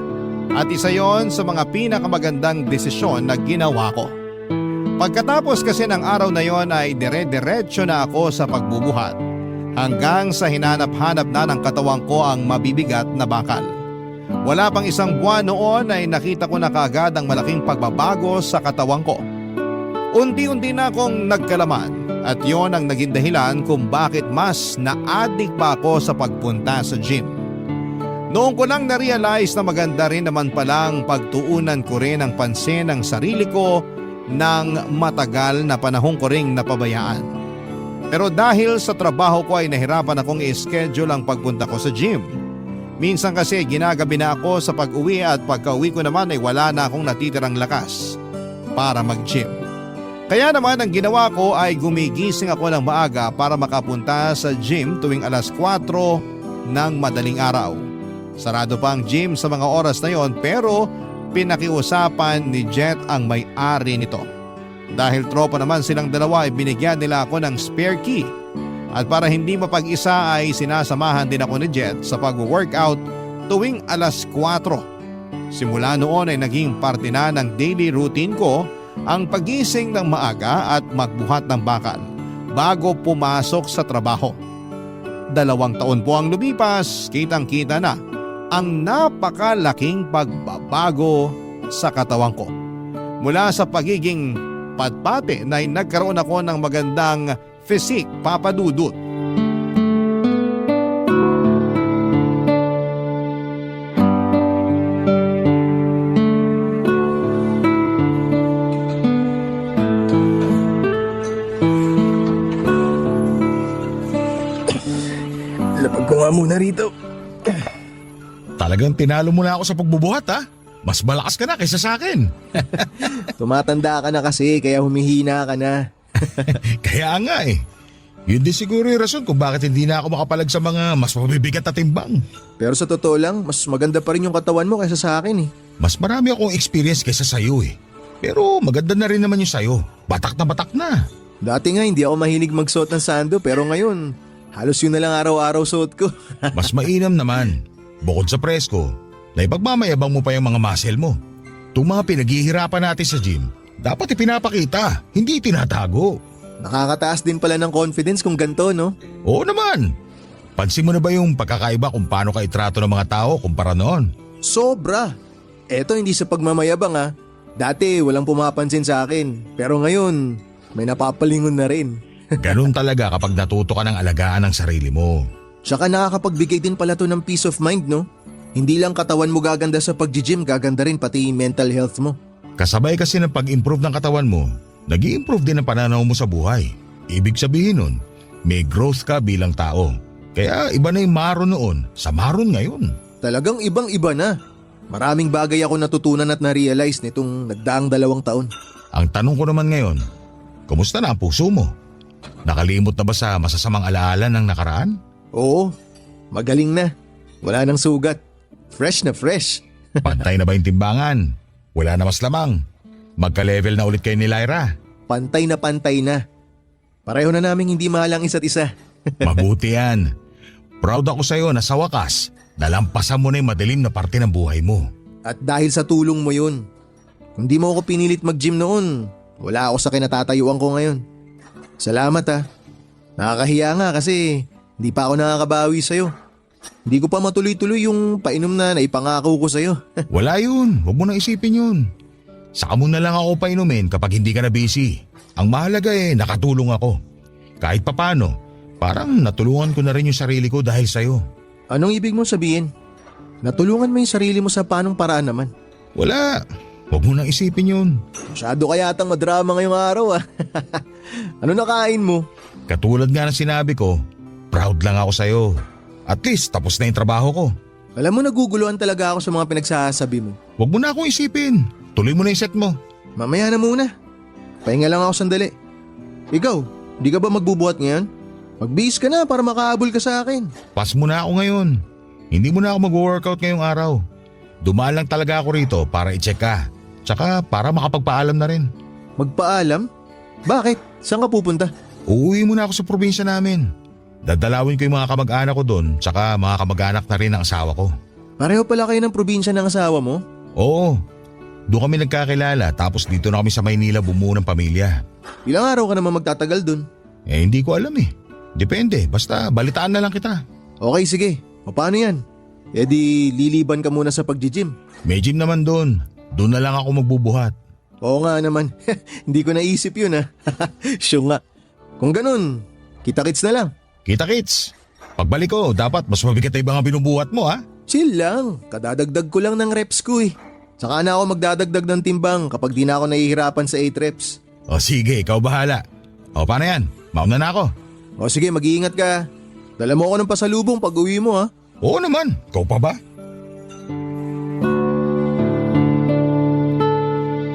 At isa yon sa mga pinakamagandang desisyon na ginawa ko. Pagkatapos kasi ng araw na yon ay dire-diretso na ako sa pagbubuhat. Hanggang sa hinanap-hanap na ng katawang ko ang mabibigat na bakal. Wala pang isang buwan noon ay nakita ko na kaagad ang malaking pagbabago sa katawang ko. Unti-unti na akong nagkalaman at yon ang naging dahilan kung bakit mas na-addict pa ako sa pagpunta sa gym. Noong ko lang na-realize na maganda rin naman palang pagtuunan ko rin ang pansin ng sarili ko ng matagal na panahon ko ring napabayaan. Pero dahil sa trabaho ko ay nahirapan akong i-schedule ang pagpunta ko sa gym. Minsan kasi ginagabi na ako sa pag-uwi at pagka-uwi ko naman ay wala na akong natitirang lakas para mag-gym. Kaya naman ang ginawa ko ay gumigising ako ng maaga para makapunta sa gym tuwing alas 4 ng madaling araw. Sarado pa ang gym sa mga oras na yon pero pinakiusapan ni Jet ang may-ari nito. Dahil tropa naman silang dalawa ay binigyan nila ako ng spare key. At para hindi mapag-isa ay sinasamahan din ako ni Jet sa pag-workout tuwing alas 4. Simula noon ay naging parte na ng daily routine ko ang pagising ng maaga at magbuhat ng bakal bago pumasok sa trabaho. 2 taon po ang lumipas, kitang-kita na ang napakalaking pagbabago sa katawan ko. Mula sa pagiging patpate na nagkaroon ako ng magandang physique, papadudot. Lapag ko nga muna rito. Talagang tinalo mo na ako sa pagbubuhat ha. Mas malakas ka na kaysa sa akin. Tumatanda ka na kasi kaya humihina ka na. Kaya nga eh. Yun din siguro yung rason kung bakit hindi na ako makapalag sa mga mas mabibigat na timbang. Pero sa totoo lang, mas maganda pa rin yung katawan mo kaysa sa akin eh. Mas marami akong experience kaysa sa'yo eh. Pero maganda na rin naman yung sa'yo. Batak na batak na. Dati nga hindi ako mahilig magsuot ng sando pero ngayon, halos yun na lang araw-araw suot ko. Mas mainam naman. Bukod sa presko, na ipagmamayabang mo pa yung mga muscle mo. Itong mga pinaghihirapan natin sa gym, dapat ipinapakita, hindi tinatago. Nakakataas din pala ng confidence kung ganito, no? Oo naman. Pansin mo na ba yung pagkakaiba kung paano ka itrato ng mga tao kumpara noon? Sobra. Eto hindi sa pagmamayabang ha. Dati walang pumapansin sa akin. Pero ngayon, may napapalingon na rin. Ganun talaga kapag natuto ka ng alagaan ng sarili mo. Tsaka nakakapagbigay din pala to ng peace of mind, no? Hindi lang katawan mo gaganda sa pag-gym, gaganda rin pati mental health mo. Kasabay kasi ng pag-improve ng katawan mo, nag-i-improve din ang pananaw mo sa buhay. Ibig sabihin nun, may growth ka bilang tao. Kaya iba na yung Maron noon sa Maron ngayon. Talagang ibang-iba na. Maraming bagay ako natutunan at na-realize nitong nagdaang 2 taon. Ang tanong ko naman ngayon, kumusta na ang puso mo? Nakalimot na ba sa masasamang alaala ng nakaraan? Oo, magaling na. Wala nang sugat. Fresh na fresh. Pantay na ba yung timbangan? Wala na mas lamang. Magka-level na ulit kayo ni Lyra. Pantay na pantay na. Pareho na naming hindi mahal ang isa't isa. Mabuti yan. Proud ako sa'yo na sa wakas, nalampasan mo na yung madilim na parte ng buhay mo. At dahil sa tulong mo yun, kung di mo ako pinilit mag-gym noon, wala ako sa kinatatayuan ko ngayon. Salamat ha. Nakakahiya nga kasi hindi pa ako nakakabawi sa'yo. Hindi ko pa matuloy-tuloy yung painom na naipangako ko sa'yo. Wala yun, huwag mo na isipin yun. Saka mo na lang ako painumin kapag hindi ka na busy. Ang mahalaga nakatulong ako. Kahit papano, parang natulungan ko na rin yung sarili ko dahil sa'yo. Anong ibig mong sabihin? Natulungan mo yung sarili mo sa panong paraan naman? Wala, huwag mo nang isipin yun. Masyado ka yatang madrama ngayong araw ah. Ano nakain mo? Katulad nga ng sinabi ko, proud lang ako sa'yo. At least tapos na yung trabaho ko. Alam mo naguguluhan talaga ako sa mga pinagsasabi mo. Huwag mo na akong isipin. Tuloy mo na yung set mo. Mamaya na muna. Pahinga lang ako sandali. Ikaw, di ka ba magbubuhat ngayon? Magbihis ka na para makahabol ka sa akin. Pass mo na ako ngayon. Hindi mo na ako mag-workout ngayong araw. Dumaan lang talaga ako rito para i-check ka. Tsaka para makapagpaalam na rin. Magpaalam? Bakit? Saan ka pupunta? Uuwi muna ako sa probinsya namin. Dadalawin ko yung mga kamag-anak ko doon, tsaka mga kamag-anak na rin ng asawa ko. Pareho pala kayo ng probinsya ng asawa mo? Oo. Doon kami nagkakilala tapos dito na kami sa Maynila bumuo ng pamilya. Ilang araw ka naman magtatagal dun? Hindi ko alam eh. Depende, basta balitaan na lang kita. Okay, sige. O paano yan? E di liliban ka muna sa pag-gym. May gym naman doon. Doon na lang ako magbubuhat. Oo nga naman. Hindi ko naisip yun ha. Sure nga. Kung ganun, kita-kits na lang. Kita-kits. Pagbalik ko, dapat mas mabigat na ibang binubuhat mo ha. Chill lang. Kadadagdag ko lang ng reps ko eh. Saka na ako magdadagdag ng timbang kapag di na ako nahihirapan sa 8 reps. O sige, ikaw bahala. O paano yan? Mauna na ako. O sige, mag-iingat ka. Dala mo ako ng pasalubong pag uwi mo ha. Oo naman, ikaw pa ba?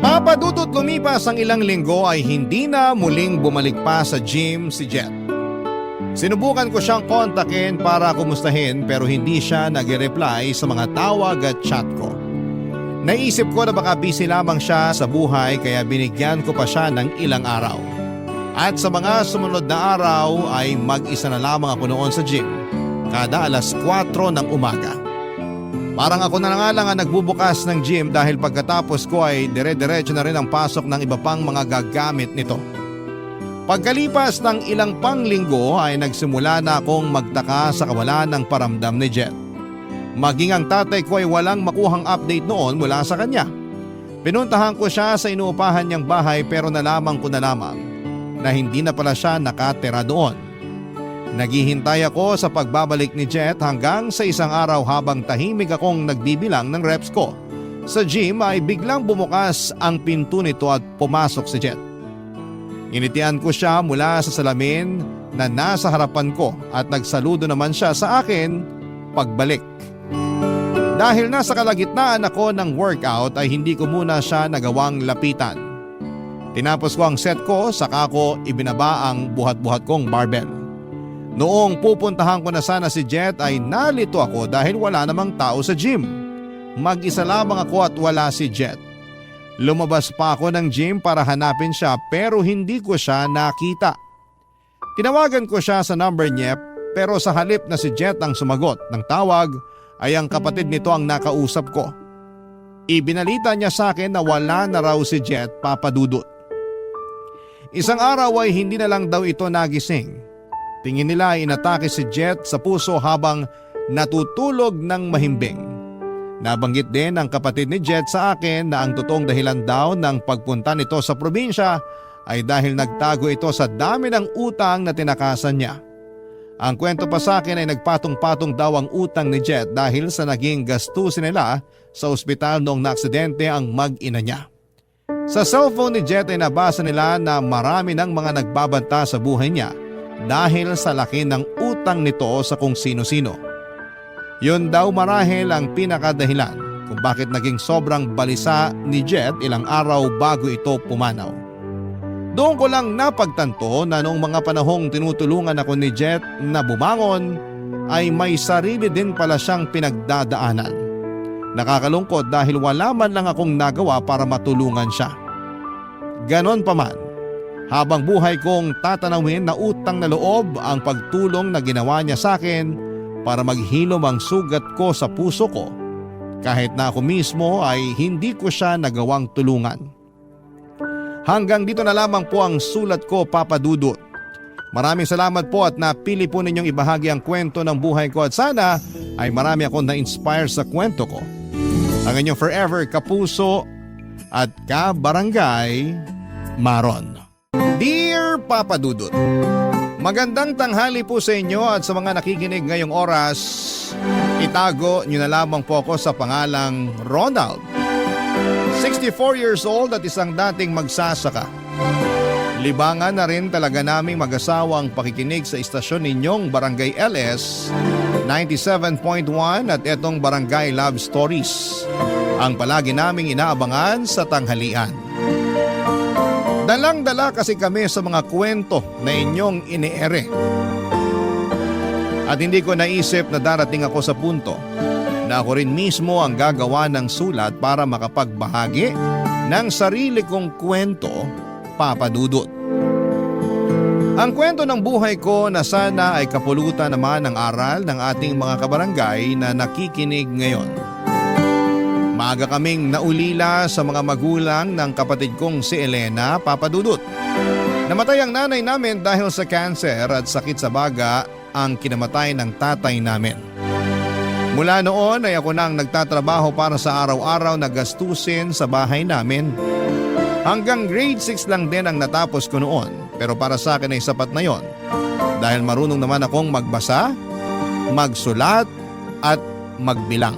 Papadudot lumipas ang ilang linggo ay hindi na muling bumalik pa sa gym si Jet. Sinubukan ko siyang kontakin para kumustahin pero hindi siya nag-reply sa mga tawag at chat ko. Naisip ko na baka busy lamang siya sa buhay kaya binigyan ko pa siya ng ilang araw. At sa mga sumunod na araw ay mag-isa na lamang ako noon sa gym kada alas 4 ng umaga. Parang ako na nga lang ang nagbubukas ng gym dahil pagkatapos ko ay dire-diretso na rin ang pasok ng iba pang mga gagamit nito. Pagkalipas ng ilang pang linggo ay nagsimula na akong magtaka sa kawalan ng paramdam ni Jet. Maging ang tatay ko ay walang makuhang update noon mula sa kanya. Pinuntahan ko siya sa inuupahan niyang bahay pero nalaman ko na lamang na hindi na pala siya nakatira doon. Naghihintay ako sa pagbabalik ni Jet hanggang sa isang araw habang tahimik akong nagbibilang ng reps ko. Sa gym ay biglang bumukas ang pinto nito at pumasok si Jet. Initian ko siya mula sa salamin na nasa harapan ko at nagsaludo naman siya sa akin pagbalik. Dahil nasa kalagitnaan ako ng workout ay hindi ko muna siya nagawang lapitan. Tinapos ko ang set ko, saka ko ibinaba ang buhat-buhat kong barbell. Noong pupuntahan ko na sana si Jet ay nalito ako dahil wala namang tao sa gym. Mag-isa lamang ako at wala si Jet. Lumabas pa ako ng gym para hanapin siya pero hindi ko siya nakita. Tinawagan ko siya sa number niya pero sa halip na si Jet ang sumagot ng tawag ay ang kapatid nito ang nakausap ko. Ibinalita niya sa akin na wala na raw si Jet, Papa Dudut. Isang araw ay hindi na lang daw ito nagising. Tingin nila ay inatake si Jet sa puso habang natutulog ng mahimbing. Nabanggit din ng kapatid ni Jet sa akin na ang totoong dahilan daw ng pagpunta nito sa probinsya ay dahil nagtago ito sa dami ng utang na tinakasan niya. Ang kwento pa sa akin ay nagpatong-patong daw ang utang ni Jet dahil sa naging gastusin nila sa ospital noong naaksidente ang mag-ina niya. Sa cellphone ni Jet ay nabasa nila na marami ng mga nagbabanta sa buhay niya dahil sa laki ng utang nito sa kung sino-sino. Yun daw marahil ang pinakadahilan kung bakit naging sobrang balisa ni Jet ilang araw bago ito pumanaw. Doon ko lang napagtanto na noong mga panahong tinutulungan ako ni Jet na bumangon ay may sarili din pala siyang pinagdadaanan. Nakakalungkot dahil wala man lang akong nagawa para matulungan siya. Ganon pa man, habang buhay kong tatanawin na utang na loob ang pagtulong na ginawa niya sa akin para maghilom ang sugat ko sa puso ko kahit na ako mismo ay hindi ko siya nagawang tulungan. Hanggang dito na lamang po ang sulat ko, Papa Dudut. Maraming salamat po at napili po ninyong ibahagi ang kwento ng buhay ko at sana ay marami akong na-inspire sa kwento ko. Ang inyong forever kapuso at kabarangay, Maron. Dear Papa Dudut, magandang tanghali po sa inyo at sa mga nakikinig ngayong oras. Itago nyo na lamang po ako sa pangalang Ronald. 64 years old at isang dating magsasaka. Libangan na rin talaga naming mag-asawa ang pakikinig sa istasyon ninyong Barangay LS 97.1 at etong Barangay Love Stories, ang palagi naming inaabangan sa tanghalian. Dalang-dala kasi kami sa mga kwento na inyong iniere. At hindi ko naisip na darating ako sa punto na ako rin mismo ang gagawa ng sulat para makapagbahagi ng sarili kong kwento, Papa Dudut. Ang kwento ng buhay ko na sana ay kapulutan naman ng aral ng ating mga kabarangay na nakikinig ngayon. Maaga kaming naulila sa mga magulang ng kapatid kong si Elena, Papa Dudut. Namatay ang nanay namin dahil sa cancer at sakit sa baga ang kinamatay ng tatay namin. Mula noon ay ako nang nagtatrabaho para sa araw-araw na gastusin sa bahay namin. Hanggang grade 6 lang din ang natapos ko noon, pero para sa akin ay sapat na yon dahil marunong naman akong magbasa, magsulat at magbilang.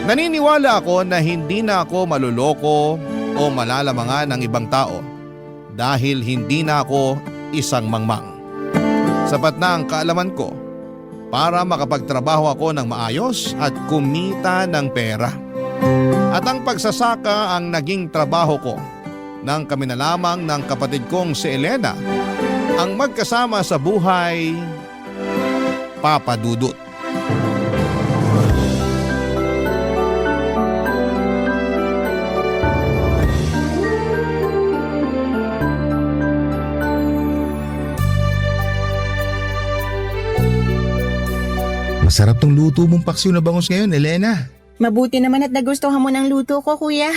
Naniniwala ako na hindi na ako maluloko o malalamangan ng ibang tao dahil hindi na ako isang mangmang. Sapat na ang kaalaman ko para makapagtrabaho ako ng maayos at kumita ng pera. At ang pagsasaka ang naging trabaho ko nang kami na lamang ng kapatid kong si Elena ang magkasama sa buhay, Papa Dudut. Masarap tong luto mong paksiw na bangus ngayon, Elena. Mabuti naman at nagustuhan mo ng luto ko, kuya.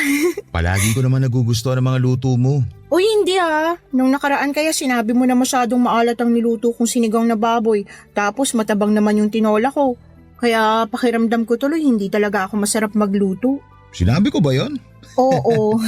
Palagi ko naman nagugustuhan ang mga luto mo. Uy, hindi ah. Nung nakaraan kaya sinabi mo na masyadong maalat ang niluto kong sinigang na baboy. Tapos matabang naman yung tinola ko. Kaya pakiramdam ko tuloy hindi talaga ako masarap magluto. Sinabi ko ba yon? Oo.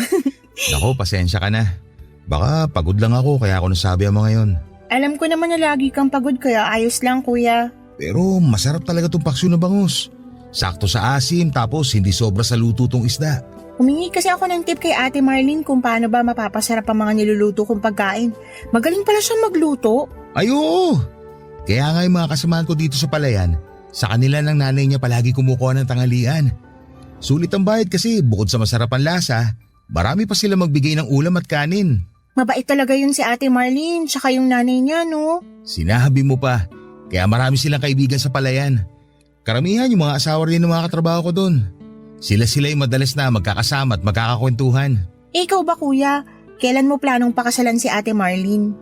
Nako, pasensya ka na. Baka pagod lang ako kaya ako nasabi ang mga yon. Alam ko naman na lagi kang pagod kaya ayos lang, kuya. Pero masarap talaga tong paksiw na bangus. Sakto sa asim tapos hindi sobra sa luto tong isda. Humingi kasi ako ng tip kay Ate Marlene kung paano ba mapapasarap ang mga niluluto kong pagkain. Magaling pala siyang magluto. Ay oo! Kaya nga yung mga kasamahan ko dito sa palayan, Sa kanila ng nanay niya palagi kumukuha ng tanghalian. Sulit ang bayad kasi bukod sa masarap ang lasa, marami pa sila magbigay ng ulam at kanin. Mabait talaga yun si Ate Marlene, tsaka yung nanay niya, no? Sinabi mo pa, kaya marami silang kaibigan sa palayan. Karamihan yung mga asawa rin ng mga katrabaho ko doon. Sila-sila yung madalas na magkakasama at magkakakwentuhan. Ikaw ba kuya? Kailan mo planong pakasalan si Ate Marlene?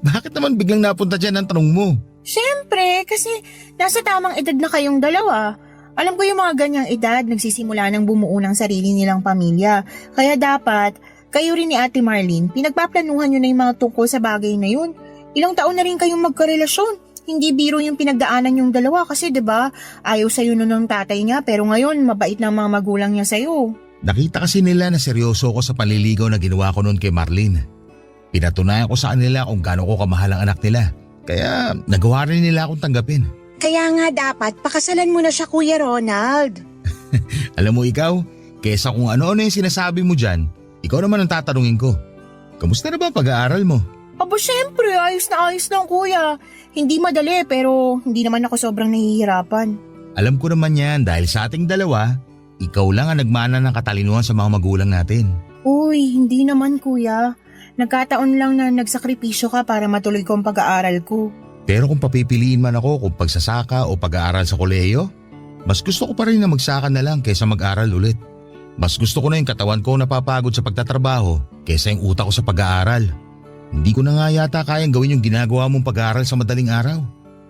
Bakit naman biglang napunta dyan ang tanong mo? Siyempre, kasi nasa tamang edad na kayong dalawa. Alam ko yung mga ganyang edad, nagsisimula ng bumuo ng sarili nilang pamilya. Kaya dapat, kayo rin ni Ate Marlene, pinagpaplanuhan nyo na yung mga tungkol sa bagay na yun. Ilang taon na rin kayong magkarelasyon. Hindi biro yung pinagdaanan yung dalawa kasi 'di ba? Ayaw sa'yo nun ng tatay niya pero ngayon mabait na ang mga magulang niya sa'yo. Nakita kasi nila na seryoso ko sa panliligaw na ginawa ko noon kay Marlene. Pinatunayan ko sa kanila kung gaano ko kamahal ang anak nila. Kaya nagawa rin nila akong tanggapin. Kaya nga dapat pakasalan mo na siya Kuya Ronald. Alam mo ikaw, kesa kung ano-ano yung sinasabi mo dyan, ikaw naman ang tatanungin ko. Kamusta na ba pag-aaral mo? Aba syempre, ayos lang kuya. Hindi madali pero hindi naman ako sobrang nahihirapan. Alam ko naman yan dahil sa ating dalawa, ikaw lang ang nagmana ng katalinuhan sa mga magulang natin. Uy, hindi naman kuya. Nagkataon lang na nagsakripisyo ka para matuloy ko ang pag-aaral ko. Pero kung papipiliin man ako kung pagsasaka o pag-aaral sa kolehiyo, mas gusto ko pa rin na magsaka na lang kaysa mag-aral ulit. Mas gusto ko na yung katawan ko napapagod sa pagtatrabaho kaysa yung utak ko sa pag-aaral. Hindi ko na nga yata kayang gawin yung ginagawa mong pag-aaral sa madaling araw.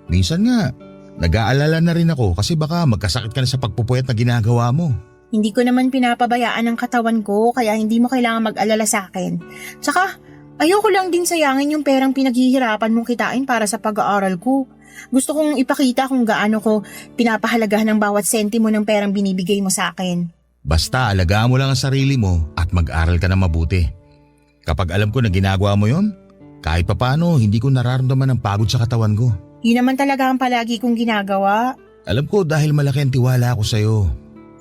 Minsan nga, nag-aalala na rin ako kasi baka magkasakit ka na sa pagpupuyat na ginagawa mo. Hindi ko naman pinapabayaan ang katawan ko kaya hindi mo kailangan mag-alala sa akin. Tsaka, ayoko lang din sayangin yung perang pinaghihirapan mong kitain para sa pag-aaral ko. Gusto kong ipakita kung gaano ko pinapahalagahan ng bawat sentimo ng perang binibigay mo sa akin. Basta alagaan mo lang ang sarili mo at mag-aral ka na mabuti. Kapag alam ko na ginagawa mo yon, kahit papano hindi ko nararamdaman ang pagod sa katawan ko. Yun naman talaga ang palagi kong ginagawa. Alam ko dahil malaki ang tiwala ako sa'yo.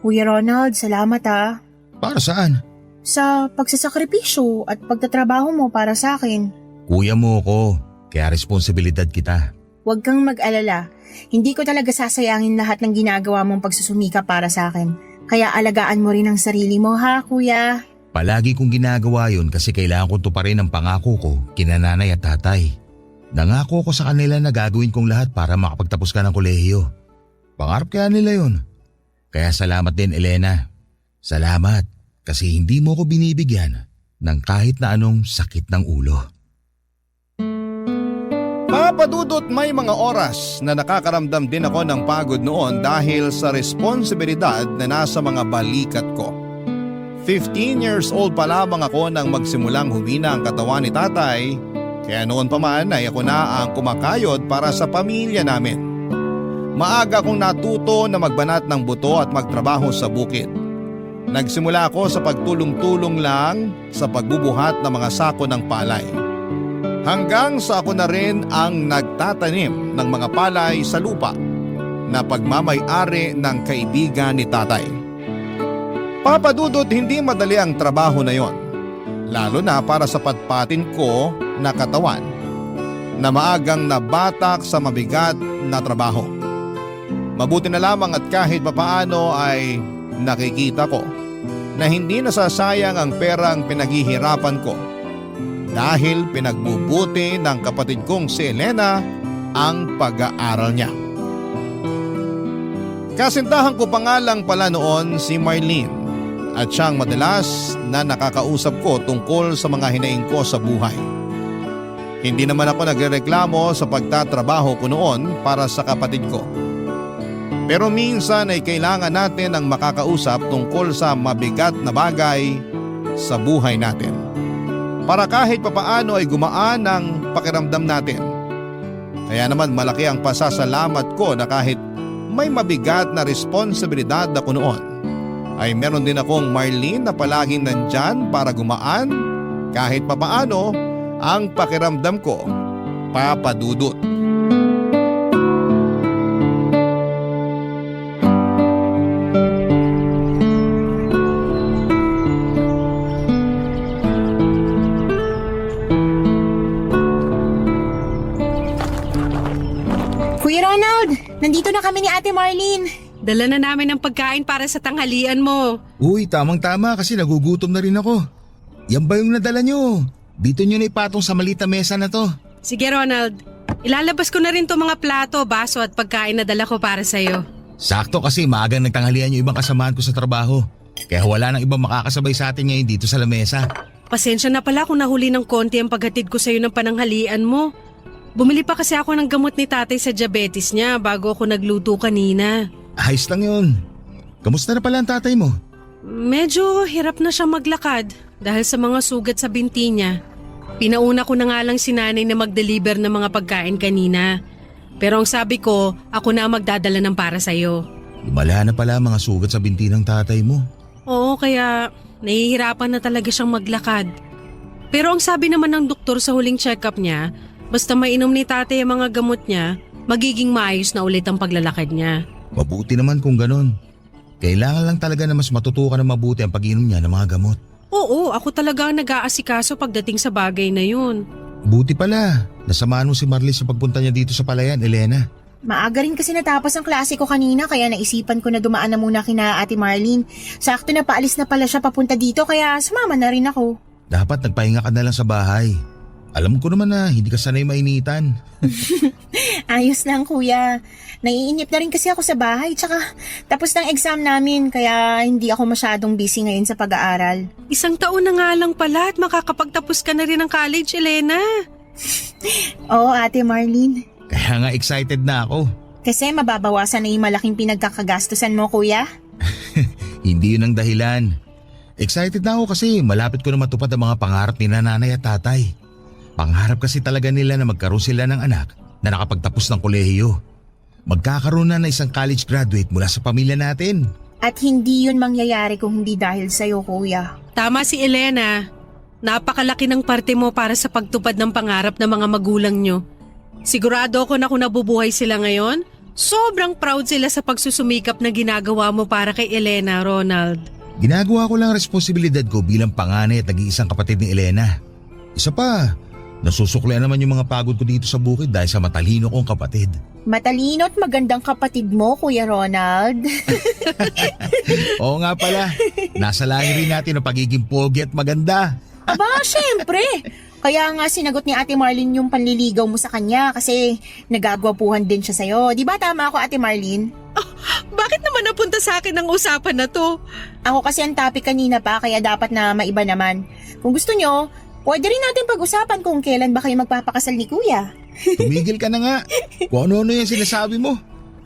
Kuya Ronald, salamat ah. Para saan? Sa pagsasakripisyo at pagtatrabaho mo para sa akin. Kuya mo ako, kaya responsibilidad kita. Huwag kang mag-alala. Hindi ko talaga sasayangin lahat ng ginagawa mong pagsusumika para sa akin. Kaya alagaan mo rin ang sarili mo ha, kuya. Palagi kong ginagawa yun kasi kailangan ko tuparin ang pangako ko kina nanay at tatay. Nangako ko sa kanila na gagawin kong lahat para makapagtapos ka ng kolehiyo. Pangarap kaya nila yun. Kaya salamat din Elena. Salamat kasi hindi mo ko binibigyan ng kahit na anong sakit ng ulo. Papadudot, may mga oras na nakakaramdam din ako ng pagod noon dahil sa responsibilidad na nasa mga balikat ko. 15 years old pa lamang ako nang magsimulang humina ang katawan ni tatay, kaya noon pa man ay ako na ang kumakayod para sa pamilya namin. Maaga akong natuto na magbanat ng buto at magtrabaho sa bukid. Nagsimula ako sa pagtulong-tulong lang sa pagbubuhat ng mga sako ng palay. Hanggang sa ako na rin ang nagtatanim ng mga palay sa lupa na pagmamay-ari ng kaibigan ni tatay. Papadudot, hindi madali ang trabaho na yon, lalo na para sa patpatin ko na katawan na maagang nabatak sa mabigat na trabaho. Mabuti na lamang at kahit papaano ay nakikita ko na hindi nasasayang ang perang pinaghihirapan ko dahil pinagbubuti ng kapatid kong si Elena ang pag-aaral niya. Kasintahan ko pa nga lang pala noon si Marlene at siyang madalas na nakakausap ko tungkol sa mga hinaing ko sa buhay. Hindi naman ako nagrereklamo sa pagtatrabaho ko noon para sa kapatid ko. Pero minsan ay kailangan natin ang makakausap tungkol sa mabigat na bagay sa buhay natin. Para kahit papaano ay gumaan ang pakiramdam natin. Kaya naman malaki ang pasasalamat ko na kahit may mabigat na responsibilidad ako noon, ay meron din akong Marlene na palaging nandyan para gumaan kahit papaano ang pakiramdam ko, papadudot. nandito na kami ni Ate Marlene. Dala na namin ng pagkain para sa tanghalian mo. Uy, tamang-tama kasi nagugutom na rin ako. Yan ba yung nadala nyo? Dito nyo na ipatong sa malita mesa na to. Sige Ronald, ilalabas ko na rin to mga plato, baso at pagkain na dala ko para sa'yo. Sakto kasi maagang nagtanghalian yung ibang kasamahan ko sa trabaho. Kaya wala nang ibang makakasabay sa atin ngayon dito sa lamesa. Pasensya na pala kung nahuli ng konti ang paghatid ko sa'yo ng pananghalian mo. Bumili pa kasi ako ng gamot ni tatay sa diabetes niya bago ako nagluto kanina. Ayos lang yun. Kamusta na pala ang tatay mo? Medyo hirap na siya maglakad dahil sa mga sugat sa binti niya. Pinauna ko na nga lang si nanay na mag-deliver ng mga pagkain kanina. Pero ang sabi ko, ako na ang magdadala ng para sa'yo. Lumala na pala ang mga sugat sa binti ng tatay mo. Oo, kaya nahihirapan na talaga siyang maglakad. Pero ang sabi naman ng doktor sa huling check-up niya, basta mainom ni tatay ang mga gamot niya, magiging maayos na ulit ang paglalakad niya. Mabuti naman kung ganun. Kailangan lang talaga na mas matutukan na mabuti ang pag-inom niya ng mga gamot. Oo, ako talaga ang nag-aasikaso pagdating sa bagay na yun. Buti pala, nasamahan mo si Marley sa pagpunta niya dito sa palayan, Elena. Maaga rin kasi natapos ang klase ko kanina kaya naisipan ko na dumaan na muna kina Ate Marlene. Sakto na paalis na pala siya papunta dito kaya sumama na rin ako. Dapat nagpahinga ka na lang sa bahay. Alam ko naman na hindi ka sanay mainitan. Ayos lang kuya. Naiinip na rin kasi ako sa bahay tsaka tapos ng exam namin kaya hindi ako masyadong busy ngayon sa pag-aaral. 1 taon na nga lang pala at makakapagtapos ka na rin ng college, Elena. Oo Ate Marlene. Kaya nga excited na ako. Kasi mababawasan na yung malaking pinagkakagastusan mo kuya. Hindi yun ang dahilan. Excited na ako kasi malapit ko na matupad ang mga pangarap ni nanay at tatay. Pangarap kasi talaga nila na magkaroon sila ng anak na nakapagtapos ng kolehiyo. Magkakaroon na ng isang college graduate mula sa pamilya natin. At hindi yun mangyayari kung hindi dahil sa'yo kuya. Tama si Elena. Napakalaki ng parte mo para sa pagtupad ng pangarap ng mga magulang nyo. Sigurado ako na kung nabubuhay sila ngayon, sobrang proud sila sa pagsusumikap na ginagawa mo para kay Elena, Ronald. Ginagawa ko lang ang responsibilidad ko bilang panganay at nag-iisang kapatid ni Elena. Isa pa, nasusuklian naman yung mga pagod ko dito sa bukid dahil sa matalino kong kapatid. Matalino at magandang kapatid mo, Kuya Ronald. Oo nga pala, nasa langit rin natin ang pagiging pogi at maganda. Aba, syempre. Kaya nga sinagot ni Ate Marlene yung panliligaw mo sa kanya kasi nagagwapuhan din siya sa'yo. Di ba tama ako, Ate Marlene? Bakit naman napunta sa akin ang usapan na to? Ako kasi ang topic kanina pa kaya dapat na maiba naman. Kung gusto nyo, pwede rin natin pag-usapan kung kailan ba kayo magpapakasal ni Kuya. Tumigil ka na nga. Kung ano-ano yung sinasabi mo.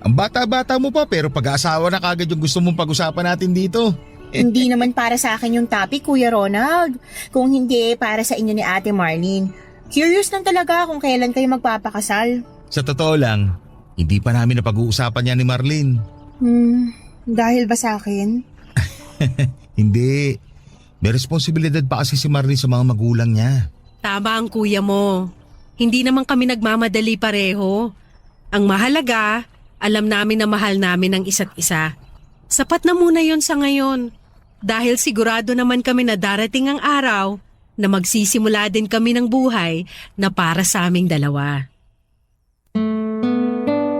Ang bata-bata mo pa pero pag-aasawa na kagad yung gusto mong pag-usapan natin dito. Hindi naman para sa akin yung topic, Kuya Ronald. Kung hindi, para sa inyo ni Ate Marlene. Curious lang talaga kung kailan kayo magpapakasal. Sa totoo lang, hindi pa namin napag-uusapan yan ni Marlene. Dahil ba sa akin? Hindi. May responsibilidad pa kasi si Marlene sa mga magulang niya. Tama ang kuya mo. Hindi naman kami nagmamadali pareho. Ang mahalaga, alam namin na mahal namin ang isa't isa. Sapat na muna yon sa ngayon. Dahil sigurado naman kami na darating ang araw na magsisimula din kami ng buhay na para sa aming dalawa.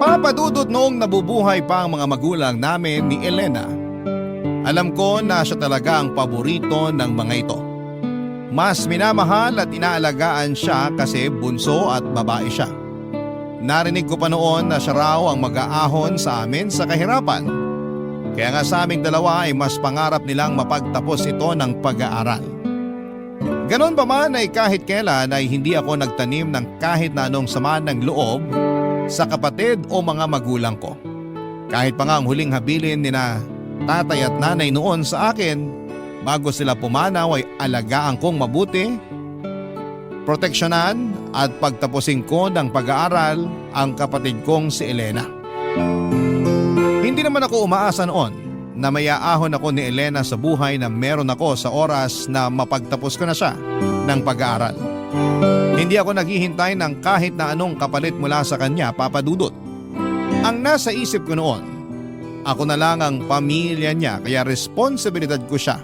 Papadudod noong nabubuhay pa ang mga magulang namin ni Elena. Alam ko na siya talaga ang paborito ng mga ito. Mas minamahal at inaalagaan siya kasi bunso at babae siya. Narinig ko pa noon na siya raw ang mag-aahon sa amin sa kahirapan. Kaya nga sa aming dalawa ay mas pangarap nilang mapagtapos ito ng pag-aaral. Ganon pa man ay kahit kailan ay hindi ako nagtanim ng kahit na anong sama ng loob sa kapatid o mga magulang ko. Kahit pa nga ang huling habilin ni na tatay at nanay noon sa akin bago sila pumanaw ay alagaan kong mabuti, proteksyonan at pagtapusin ko ng pag-aaral ang kapatid kong si Elena. Hindi naman ako umaasa noon na mayaahon ako ni Elena sa buhay na meron ako sa oras na mapagtapos ko na siya ng pag-aaral. Hindi ako naghihintay ng kahit na anong kapalit mula sa kanya, Papa Dudut. Ang nasa isip ko noon, ako na lang ang pamilya niya kaya responsibilidad ko siya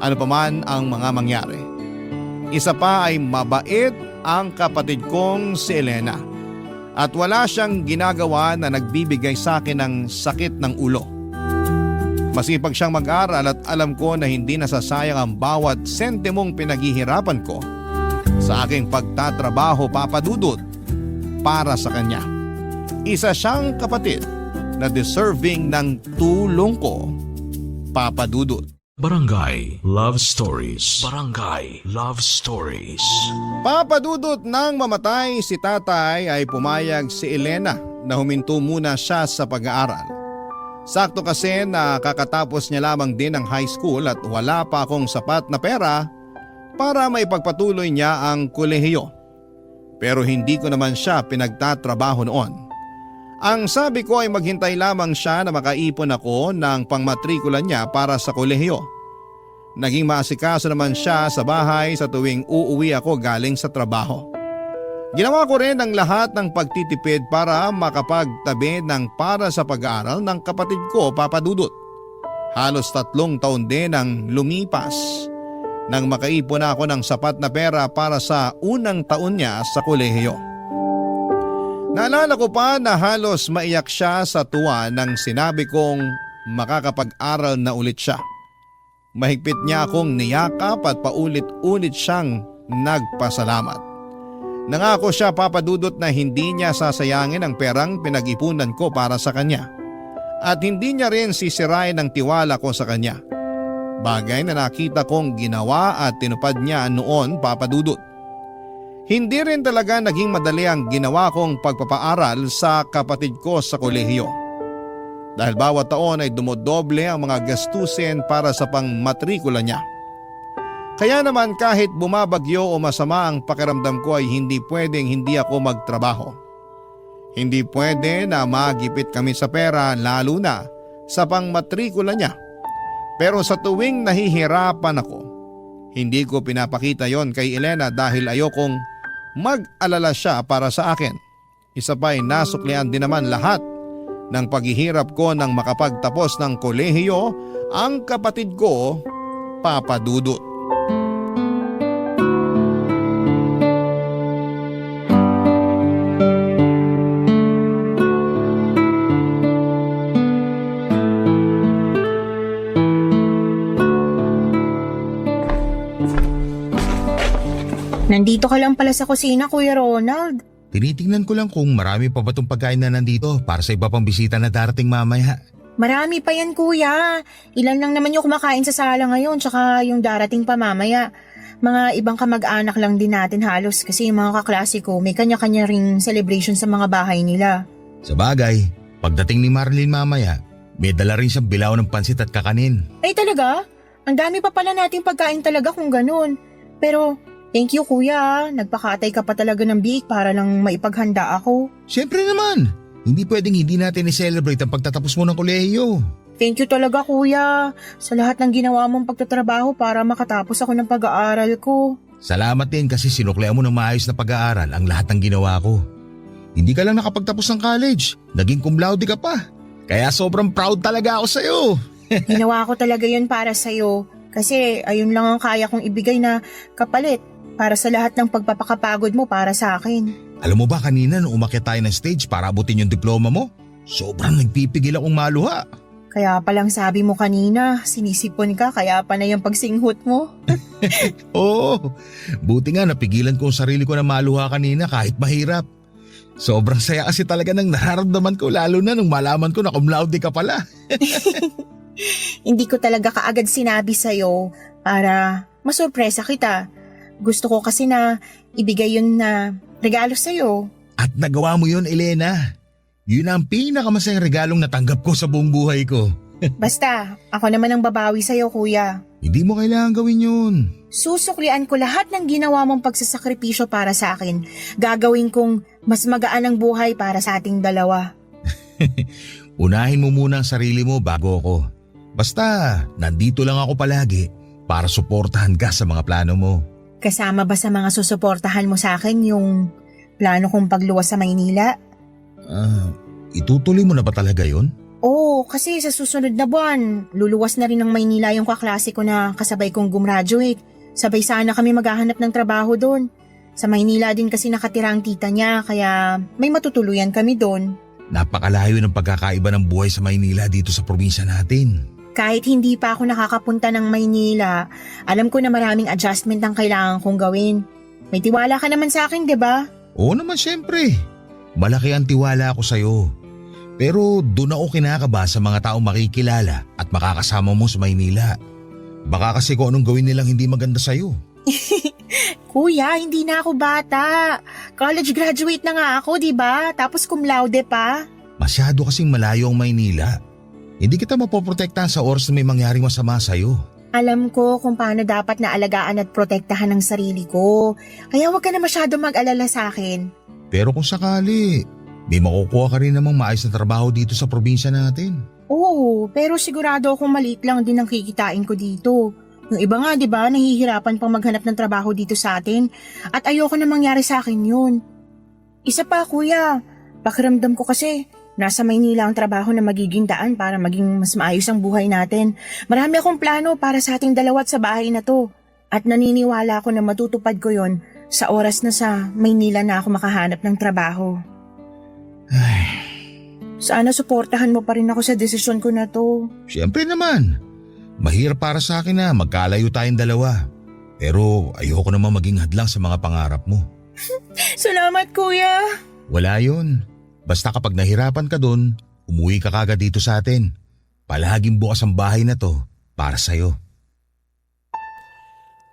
ano pa man ang mga mangyari. Isa pa ay mabait ang kapatid kong si Elena. At wala siyang ginagawa na nagbibigay sa akin ng sakit ng ulo. Masipag siyang mag-aral at alam ko na hindi nasasayang ang bawat sentimong pinaghihirapan ko sa aking pagtatrabaho, Papa Dudut, para sa kanya. Isa siyang kapatid na deserving ng tulong ko, Papa Dudut. Barangay Love Stories. Barangay Love Stories. Papa Dudut, nang mamatay si tatay ay pumayag si Elena na huminto muna siya sa pag-aaral. Sakto kasi na kakatapos niya lamang din ng high school at wala pa akong sapat na pera para maipagpatuloy niya ang kolehiyo. Pero hindi ko naman siya pinagtatrabaho noon. Ang sabi ko ay maghintay lamang siya na makaipon ako ng pangmatrikula niya para sa kolehiyo. Naging maasikaso naman siya sa bahay sa tuwing uuwi ako galing sa trabaho. Ginawa ko rin ang lahat ng pagtitipid para makapagtabi ng para sa pag-aaral ng kapatid ko, Papa Dudut. Halos 3 taon din ang lumipas nang makaipon ako ng sapat na pera para sa unang taon niya sa kolehiyo. Naalala ko pa na halos maiyak siya sa tuwa nang sinabi kong makakapag-aral na ulit siya. Mahigpit niya akong niyakap at paulit-ulit siyang nagpasalamat. Nangako siya, Papa Dudut, na hindi niya sasayangin ang perang pinag-ipunan ko para sa kanya. At hindi niya rin sisirain ang tiwala ko sa kanya. Bagay na nakita kong ginawa at tinupad niya noon, Papa Dudut. Hindi rin talaga naging madali ang ginawa kong pagpapaaral sa kapatid ko sa kolehiyo. Dahil bawat taon ay dumodoble ang mga gastusin para sa pangmatrikula niya. Kaya naman kahit bumabagyo o masama ang pakiramdam ko ay hindi pwedeng hindi ako magtrabaho. Hindi pwede na magipit kami sa pera, lalo na sa pangmatrikula niya. Pero sa tuwing nahihirapan ako, hindi ko pinapakita yon kay Elena dahil ayokong mag-alala siya para sa akin. Isa pa ay nasuklian din naman lahat ng paghihirap ko nang makapagtapos ng kolehiyo ang kapatid ko, Papa Dudut. Nandito ka lang pala sa kusina, Kuya Ronald. Tinitingnan ko lang kung marami pa ba itong pagkain na nandito para sa iba pang bisita na darating mamaya. Marami pa yan, Kuya. Ilan lang naman yung kumakain sa sala ngayon, tsaka yung darating pa mamaya. Mga ibang kamag-anak lang din natin halos kasi yung mga kaklase ko may kanya-kanya ring celebration sa mga bahay nila. Sa bagay, pagdating ni Marlene mamaya, may dala rin siyang bilao ng pansit at kakanin. Ay talaga? Ang dami pa pala nating pagkain talaga kung ganun. Pero thank you, Kuya. Nagpakatay ka pa talaga ng biik para lang maipaghanda ako. Siyempre naman, hindi pwedeng hindi natin i-celebrate ang pagtatapos mo ng kolehiyo. Thank you talaga, Kuya, sa lahat ng ginawa mong pagtatrabaho para makatapos ako ng pag-aaral ko. Salamat din kasi sinuklean mo ng maayos na pag-aaral ang lahat ng ginawa ko. Hindi ka lang nakapagtapos ng college, naging cum laude ka pa. Kaya sobrang proud talaga ako sa'yo. Ginawa ko talaga yun para sa'yo kasi ayun lang ang kaya kong ibigay na kapalit para sa lahat ng pagpapakapagod mo para sa akin. Alam mo ba kanina nung umakyat tayo ng stage para abutin yung diploma mo? Sobrang nagpipigil akong maluha. Kaya palang sabi mo kanina, sinisipon ka kaya pa na yung pagsinghot mo. Oo, buti nga napigilan ko ang sarili ko na maluha kanina kahit mahirap. Sobrang saya kasi talaga ng nararamdaman ko lalo na nung malaman ko na cum laude ka pala. Hindi ko talaga kaagad sinabi sa'yo para masurpresa kita. Gusto ko kasi na ibigay yun na regalo sa'yo. At nagawa mo yun, Elena. Yun ang pinakamasayang regalong natanggap ko sa buong buhay ko. Basta, ako naman ang babawi sa'yo, Kuya. Hindi mo kailangan gawin yun. Susuklian ko lahat ng ginawa mong pagsasakripisyo para sa akin. Gagawin kong mas magaan ang buhay para sa ating dalawa. Unahin mo muna ang sarili mo bago ako. Basta, nandito lang ako palagi para suportahan ka sa mga plano mo. Kasama ba sa mga susuportahan mo sa akin yung plano kong pagluwas sa Maynila? Itutuloy mo na ba talaga yun? Oo, kasi sa susunod na buwan, luluwas na rin ng Maynila yung kaklase ko na kasabay kong gumraduate. Sabay sana kami maghahanap ng trabaho doon. Sa Maynila din kasi nakatira ang tita niya kaya may matutuluyan kami doon. Napakalayo ng pagkakaiba ng buhay sa Maynila dito sa probinsya natin. Kahit hindi pa ako nakakapunta ng Maynila, alam ko na maraming adjustment ang kailangan kong gawin. May tiwala ka naman sa akin, di ba? Oo naman siyempre. Malaki ang tiwala ko sa'yo. Pero doon ako kinakaba sa mga taong makikilala at makakasama mo sa Maynila. Baka kasi kung anong gawin nilang hindi maganda sa'yo. Kuya, hindi na ako bata. College graduate na nga ako, di ba? Tapos cum laude pa. Masyado kasing malayo ang Maynila. Hindi kita mapoprotektahan sa oras na may mangyaring masama sa'yo. Alam ko kung paano dapat naalagaan at protektahan ang sarili ko. Kaya huwag ka na masyado mag-alala sa akin. Pero kung sakali, may makukuha ka rin namang maayos na trabaho dito sa probinsya natin. Oo, pero sigurado akong maliit lang din ang kikitain ko dito. Yung iba nga, di ba, nahihirapan pang maghanap ng trabaho dito sa atin. At ayoko na mangyari sa akin yun. Isa pa, kuya. Pakiramdam ko kasi, nasa Maynila ang trabaho na magiging daan para maging mas maayos ang buhay natin. Marami akong plano para sa ating dalawa at sa bahay na to. At naniniwala ako na matutupad ko yon sa oras na sa Maynila na ako makahanap ng trabaho. Sana suportahan mo pa rin ako sa desisyon ko na to. Siyempre naman. Mahirap para sa akin na magkalayo tayong dalawa. Pero ayoko naman maging hadlang sa mga pangarap mo. Salamat, kuya. Wala yun. Basta kapag nahirapan ka dun, umuwi ka kagad dito sa atin. Palaging bukas ang bahay na to para sa'yo.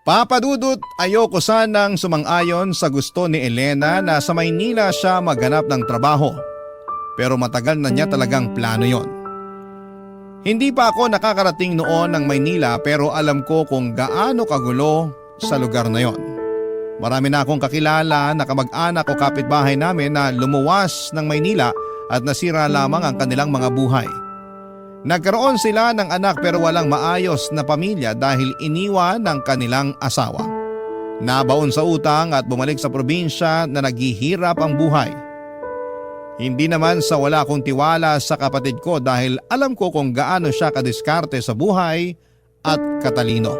Papa Dudut, ayoko sanang sumang-ayon sa gusto ni Elena na sa Maynila siya maghanap ng trabaho. Pero matagal na niya talagang plano yon. Hindi pa ako nakakarating noon ng Maynila pero alam ko kung gaano kagulo sa lugar na yon. Marami na akong kakilala na kamag-anak o kapitbahay namin na lumuwas ng Maynila at nasira lamang ang kanilang mga buhay. Nagkaroon sila ng anak pero walang maayos na pamilya dahil iniwan ng kanilang asawa. Nabaon sa utang at bumalik sa probinsya na naghihirap ang buhay. Hindi naman sa wala akong tiwala sa kapatid ko dahil alam ko kung gaano siya kadiskarte sa buhay at katalino.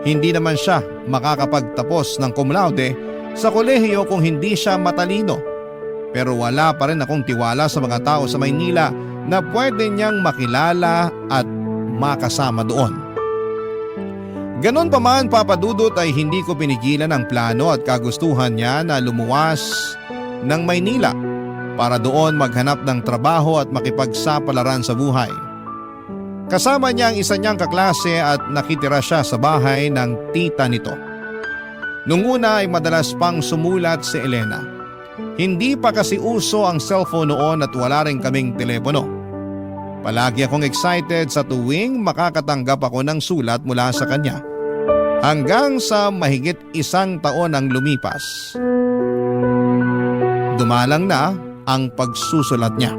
Hindi naman siya makakapagtapos ng cum laude sa kolehiyo kung hindi siya matalino. Pero wala pa rin akong tiwala sa mga tao sa Maynila na pwede niyang makilala at makasama doon. Ganon pa man, Papa Dudut, ay hindi ko pinigilan ang plano at kagustuhan niya na lumuwas ng Maynila para doon maghanap ng trabaho at makipagsapalaran sa buhay. Kasama niya ang isa niyang kaklase at nakitira siya sa bahay ng tita nito. Nung una ay madalas pang sumulat si Elena. Hindi pa kasi uso ang cellphone noon at wala rin kaming telepono. Palagi akong excited sa tuwing makakatanggap ako ng sulat mula sa kanya. Hanggang sa mahigit 1 taon ang lumipas. Dumalang na ang pagsusulat niya.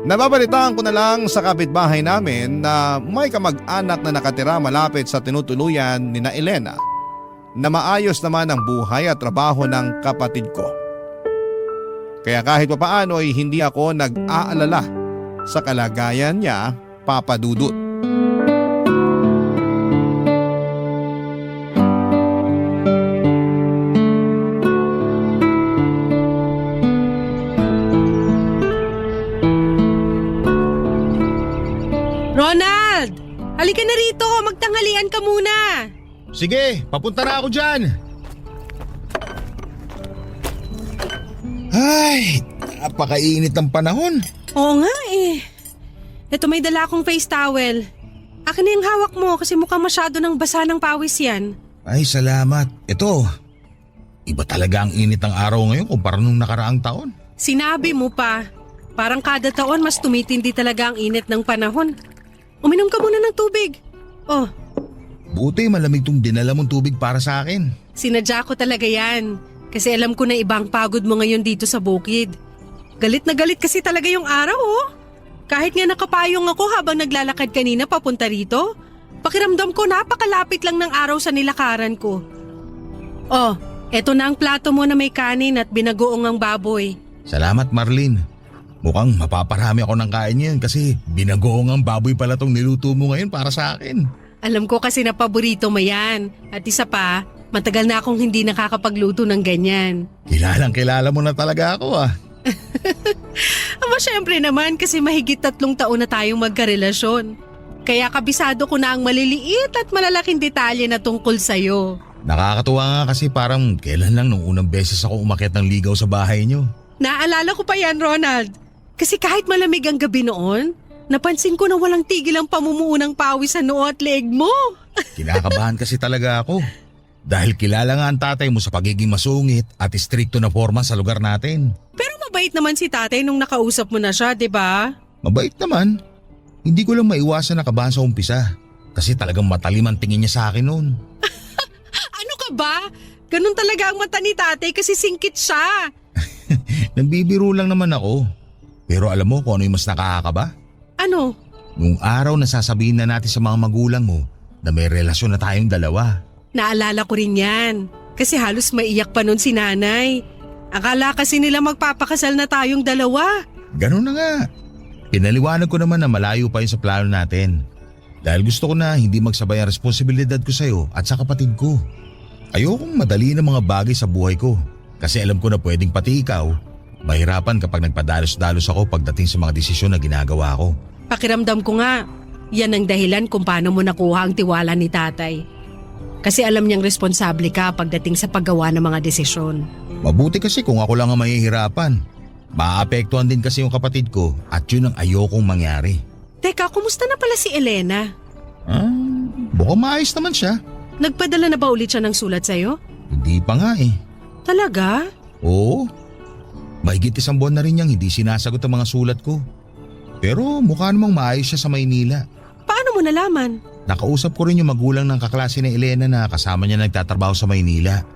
Nababalitaan ko na lang sa kapitbahay namin na may kamag-anak na nakatira malapit sa tinutuluyan ni na Elena na maayos naman ang buhay at trabaho ng kapatid ko. Kaya kahit papaano ay hindi ako nag-aalala sa kalagayan niya, Papa Dudut. Ronald! Halika na rito, magtanghalian ka muna. Sige, papunta na ako dyan. Ay, napakainit ng panahon. Oo nga eh. Ito, may dala akong face towel. Akin na yung hawak mo kasi mukhang masyado ng basa ng pawis yan. Ay, salamat. Ito, iba talaga ang init ng araw ngayon kumpara nung nakaraang taon. Sinabi mo pa, parang kada taon mas tumitindi talaga ang init ng panahon. Uminom ka muna ng tubig. Oh, Buti malamig tong dinala mong tubig para sa akin. sinadya ko talaga yan. Kasi alam ko na ibang pagod mo ngayon dito sa bukid. Galit na galit kasi talaga yung araw oh. Kahit nga nakapayong ako habang naglalakad kanina papunta rito, pakiramdam ko napakalapit lang ng araw sa nilakaran ko. Oh, eto na ang plato mo na may kanin at binagoong ang baboy. Salamat, Marlene. Mukhang mapaparami ako ng kain niyan kasi binagoong ang baboy pala tong niluto mo ngayon para sa akin. Alam ko kasi na paborito mo yan. At isa pa, Matagal na akong hindi nakakapagluto ng ganyan. Kilalang kilala mo na talaga ako ah. Aba syempre naman kasi mahigit 3 taon na tayong magkarelasyon. Kaya kabisado ko na ang maliliit at malalaking detalye na tungkol sa'yo. Nakakatuwa nga kasi parang kailan lang nung unang beses ako umakyat ng ligaw sa bahay niyo. Naalala ko pa yan, Ronald. Kasi kahit malamig ang gabi noon, napansin ko na walang tigil ang pamumuo ng pawis sa noo at leeg mo. Kinakabahan kasi talaga ako. Dahil kilala nga ang tatay mo sa pagiging masungit at istrikto na forma sa lugar natin. Pero mabait naman si tatay nung nakausap mo na siya, di ba? Mabait naman. Hindi ko lang maiwasan na kabahan sa umpisa. Kasi talagang matalim ang tingin niya sa akin noon. Ano ka ba? Ganun talaga ang mata ni tatay kasi singkit siya. Nagbibiro lang naman ako. Pero alam mo kung ano yung mas nakakakaba? Ano? Nung araw na sasabihin na natin sa mga magulang mo na may relasyon na tayong dalawa. Naalala ko rin yan. Kasi halos maiyak pa nun si nanay. Akala kasi nila magpapakasal na tayong dalawa. Ganun na nga. Pinaliwanag ko naman na malayo pa yun sa plano natin. Dahil gusto ko na hindi magsabay ang responsibilidad ko sa'yo at sa kapatid ko. Ayokong madali ng mga bagay sa buhay ko. Kasi alam ko na pwedeng pati ikaw mahirapan kapag nagpadalos-dalos ako pagdating sa mga desisyon na ginagawa ko. Pakiramdam ko nga, yan ang dahilan kung paano mo nakuha ang tiwala ni tatay. Kasi alam niyang responsable ka pagdating sa paggawa ng mga desisyon. Mabuti kasi kung ako lang ang mahihirapan. Maapektuhan din kasi yung kapatid ko at yun ang ayokong mangyari. Teka, kumusta na pala si Elena? Mukhang maayos naman siya. Nagpadala na ba ulit siya ng sulat sa'yo? Hindi pa nga eh. Talaga? Oo. Mahigit 1 buwan na rin niyang hindi sinasagot ang mga sulat ko. Pero mukha namang maayos siya sa Maynila. Paano mo nalaman? Nakausap ko rin yung magulang ng kaklase ni Elena na kasama niya nagtatrabaho sa Maynila.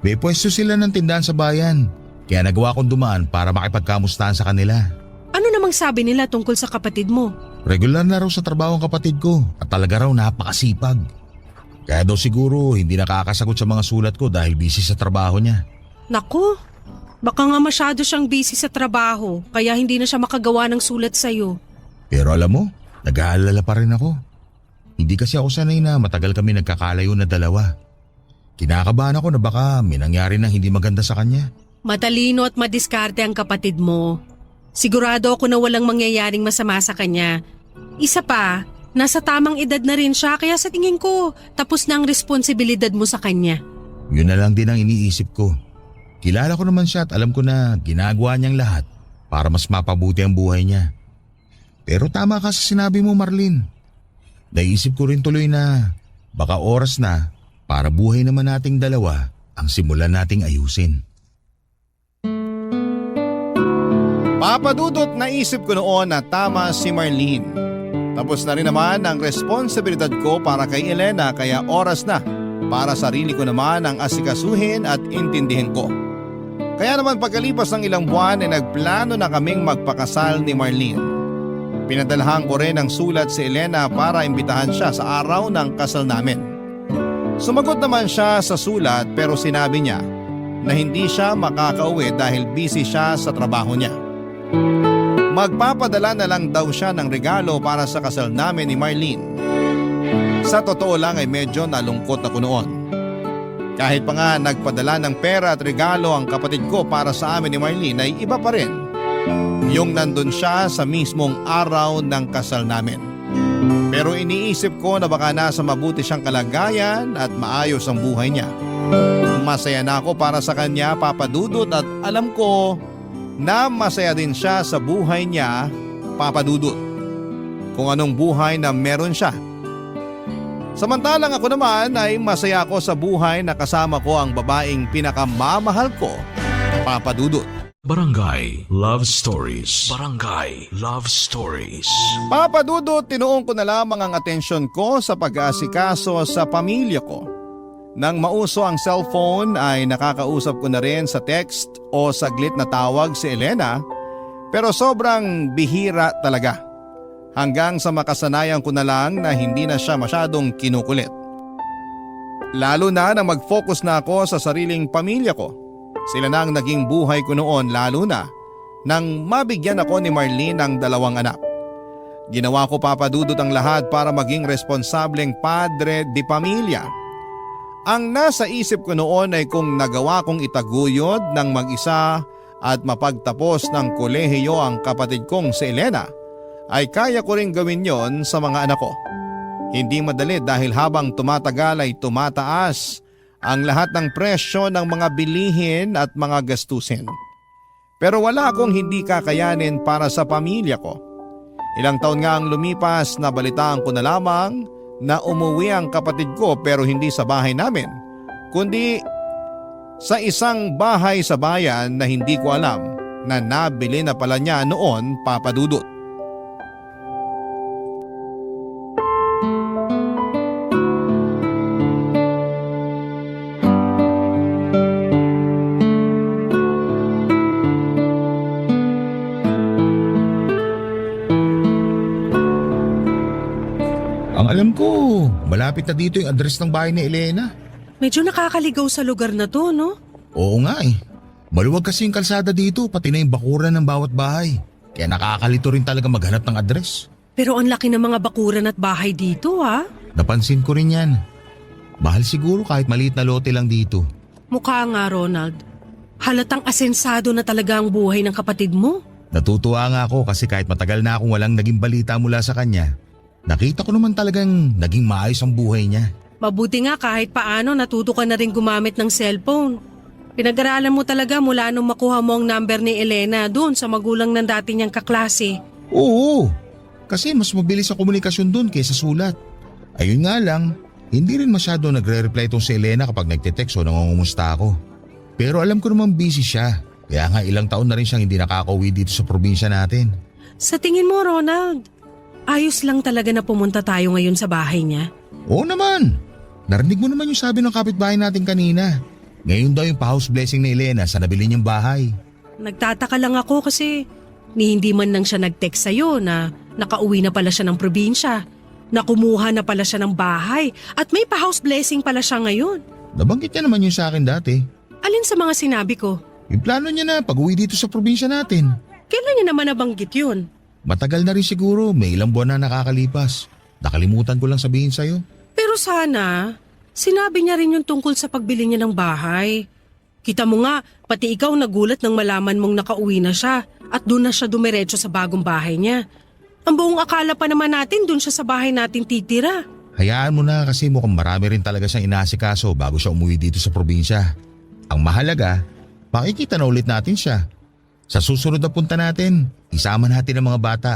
May pwesto sila ng tindahan sa bayan. Kaya nagawa kong dumaan para makipagkamustahan sa kanila. Ano namang sabi nila tungkol sa kapatid mo? Regular na raw sa trabaho ang kapatid ko at talaga raw napakasipag. Kaya daw siguro hindi nakakasagot sa mga sulat ko dahil busy sa trabaho niya. Naku, baka nga masyado siyang busy sa trabaho kaya hindi na siya makagawa ng sulat sa'yo. Pero alam mo, nag-aalala pa rin ako. Hindi kasi ako sanay na matagal kami nagkakalayo na dalawa. Kinakabahan ako na baka may nangyari na hindi maganda sa kanya. Matalino at madiskarte ang kapatid mo. Sigurado ako na walang mangyayaring masama sa kanya. Isa pa, nasa tamang edad na rin siya kaya sa tingin ko tapos na ang responsibilidad mo sa kanya. Yun na lang din ang iniisip ko. Kilala ko naman siya at alam ko na ginagawa niyang lahat para mas mapabuti ang buhay niya. Pero tama ka sa sinabi mo, Marlene. Naisip ko rin tuloy na baka oras na para buhay naman nating dalawa ang simulan nating ayusin. Papadudot, naisip ko noon na tama si Marlene. Tapos na rin naman ang responsibilidad ko para kay Elena kaya oras na para sarili ko naman ang asikasuhin at intindihin ko. Kaya naman pagkalipas ng ilang buwan ay nagplano na kaming magpakasal ni Marlene. Pinadalahan ko rin ang sulat si Elena para imbitahan siya sa araw ng kasal namin. Sumagot naman siya sa sulat pero sinabi niya na hindi siya makakauwi dahil busy siya sa trabaho niya. Magpapadala na lang daw siya ng regalo para sa kasal namin ni Marlene. Sa totoo lang ay medyo nalungkot ako noon. Kahit pa nga nagpadala ng pera at regalo ang kapatid ko para sa amin ni Marlene ay iba pa rin yung nandun siya sa mismong araw ng kasal namin. Pero iniisip ko na baka nasa mabuti siyang kalagayan at maayos ang buhay niya. Masaya na ako para sa kanya, Papa Dudut, at alam ko na masaya din siya sa buhay niya, Papa Dudut. Kung anong buhay na meron siya. Samantalang ako naman ay masaya ako sa buhay na kasama ko ang babaeng pinakamamahal ko, Papa Dudut. Barangay Love Stories. Barangay Love Stories. Papa Dudut, tinuon ko na lamang ang atensyon ko sa pag-aasikaso sa pamilya ko. Nang mauso ang cellphone ay nakakausap ko na rin sa text o saglit na tawag si Elena, pero sobrang bihira talaga. Hanggang sa makasanayan ko na lang na hindi na siya masyadong kinukulit. Lalo na nang mag-focus na ako sa sariling pamilya ko. Sila na ang naging buhay ko noon, lalo na nang mabigyan ako ni Marlene ng 2 anak. Ginawa ko, Papa Dudut, ang lahat para maging responsableng padre de pamilya. Ang nasa isip ko noon ay kung nagawa kong itaguyod ng mag-isa at mapagtapos ng kolehiyo ang kapatid kong si Elena, ay kaya ko rin gawin yon sa mga anak ko. Hindi madali dahil habang tumatagal ay tumataas ang lahat ng presyo ng mga bilihin at mga gastusin. Pero wala akong hindi kakayanin para sa pamilya ko. Ilang taon nga ang lumipas na balitaan ko na lamang na umuwi ang kapatid ko pero hindi sa bahay namin, kundi sa isang bahay sa bayan na hindi ko alam na nabili na pala niya noon, Papa Dudut. Ang alam ko, malapit na dito yung address ng bahay ni Elena. Medyo nakakaligaw sa lugar na to, no? Oo nga eh. Maluwag kasi yung kalsada dito, pati na yung bakuran ng bawat bahay. Kaya nakakalito rin talaga maghanap ng address. Pero ang laki ng mga bakuran at bahay dito, ha? Napansin ko rin yan. Mahal siguro kahit maliit na lote lang dito. Mukha nga, Ronald. Halatang asensado na talaga ang buhay ng kapatid mo. Natutuwa nga ako kasi kahit matagal na akong walang naging balita mula sa kanya, nakita ko naman talagang naging maayos ang buhay niya. Mabuti nga kahit paano natuto ka na rin gumamit ng cellphone. Pinag-aralan mo talaga mula nung makuha mo ang number ni Elena doon sa magulang ng dati niyang kaklase. Oo, kasi mas mabilis ang komunikasyon doon kaysa sulat. Ayun nga lang, hindi rin masyado nagre-reply tong si Elena kapag nagte-text o nangungumusta ako. Pero alam ko naman busy siya, kaya nga ilang taon na rin siyang hindi nakakauwi dito sa probinsya natin. Sa tingin mo, Ronald, ayos lang talaga na pumunta tayo ngayon sa bahay niya? Oo naman, narinig mo naman yung sabi ng kapitbahay natin kanina. Ngayon daw yung pa-house blessing ni Elena sa nabili niyang bahay. Nagtataka lang ako kasi hindi man lang siya nag-text sa'yo na nakauwi na pala siya ng probinsya, na kumuha na pala siya ng bahay at may pa-house blessing pala siya ngayon. Nabanggit niya naman yun sa akin dati. Alin sa mga sinabi ko? Yung plano niya na pag-uwi dito sa probinsya natin. Kailan niya naman nabanggit yun? Matagal na rin siguro, may ilang buwan na nakakalipas. Nakalimutan ko lang sabihin sa'yo. Pero sana, sinabi niya rin yung tungkol sa pagbili niya ng bahay. Kita mo nga, pati ikaw nagulat nang malaman mong nakauwi na siya at doon na siya dumiretso sa bagong bahay niya. Ang buong akala pa naman natin doon siya sa bahay natin titira. Hayaan mo na kasi mukhang marami rin talaga siyang inaasikaso bago siya umuwi dito sa probinsya. Ang mahalaga, makikita na ulit natin siya. Sa susunod na punta natin, isama natin ang mga bata.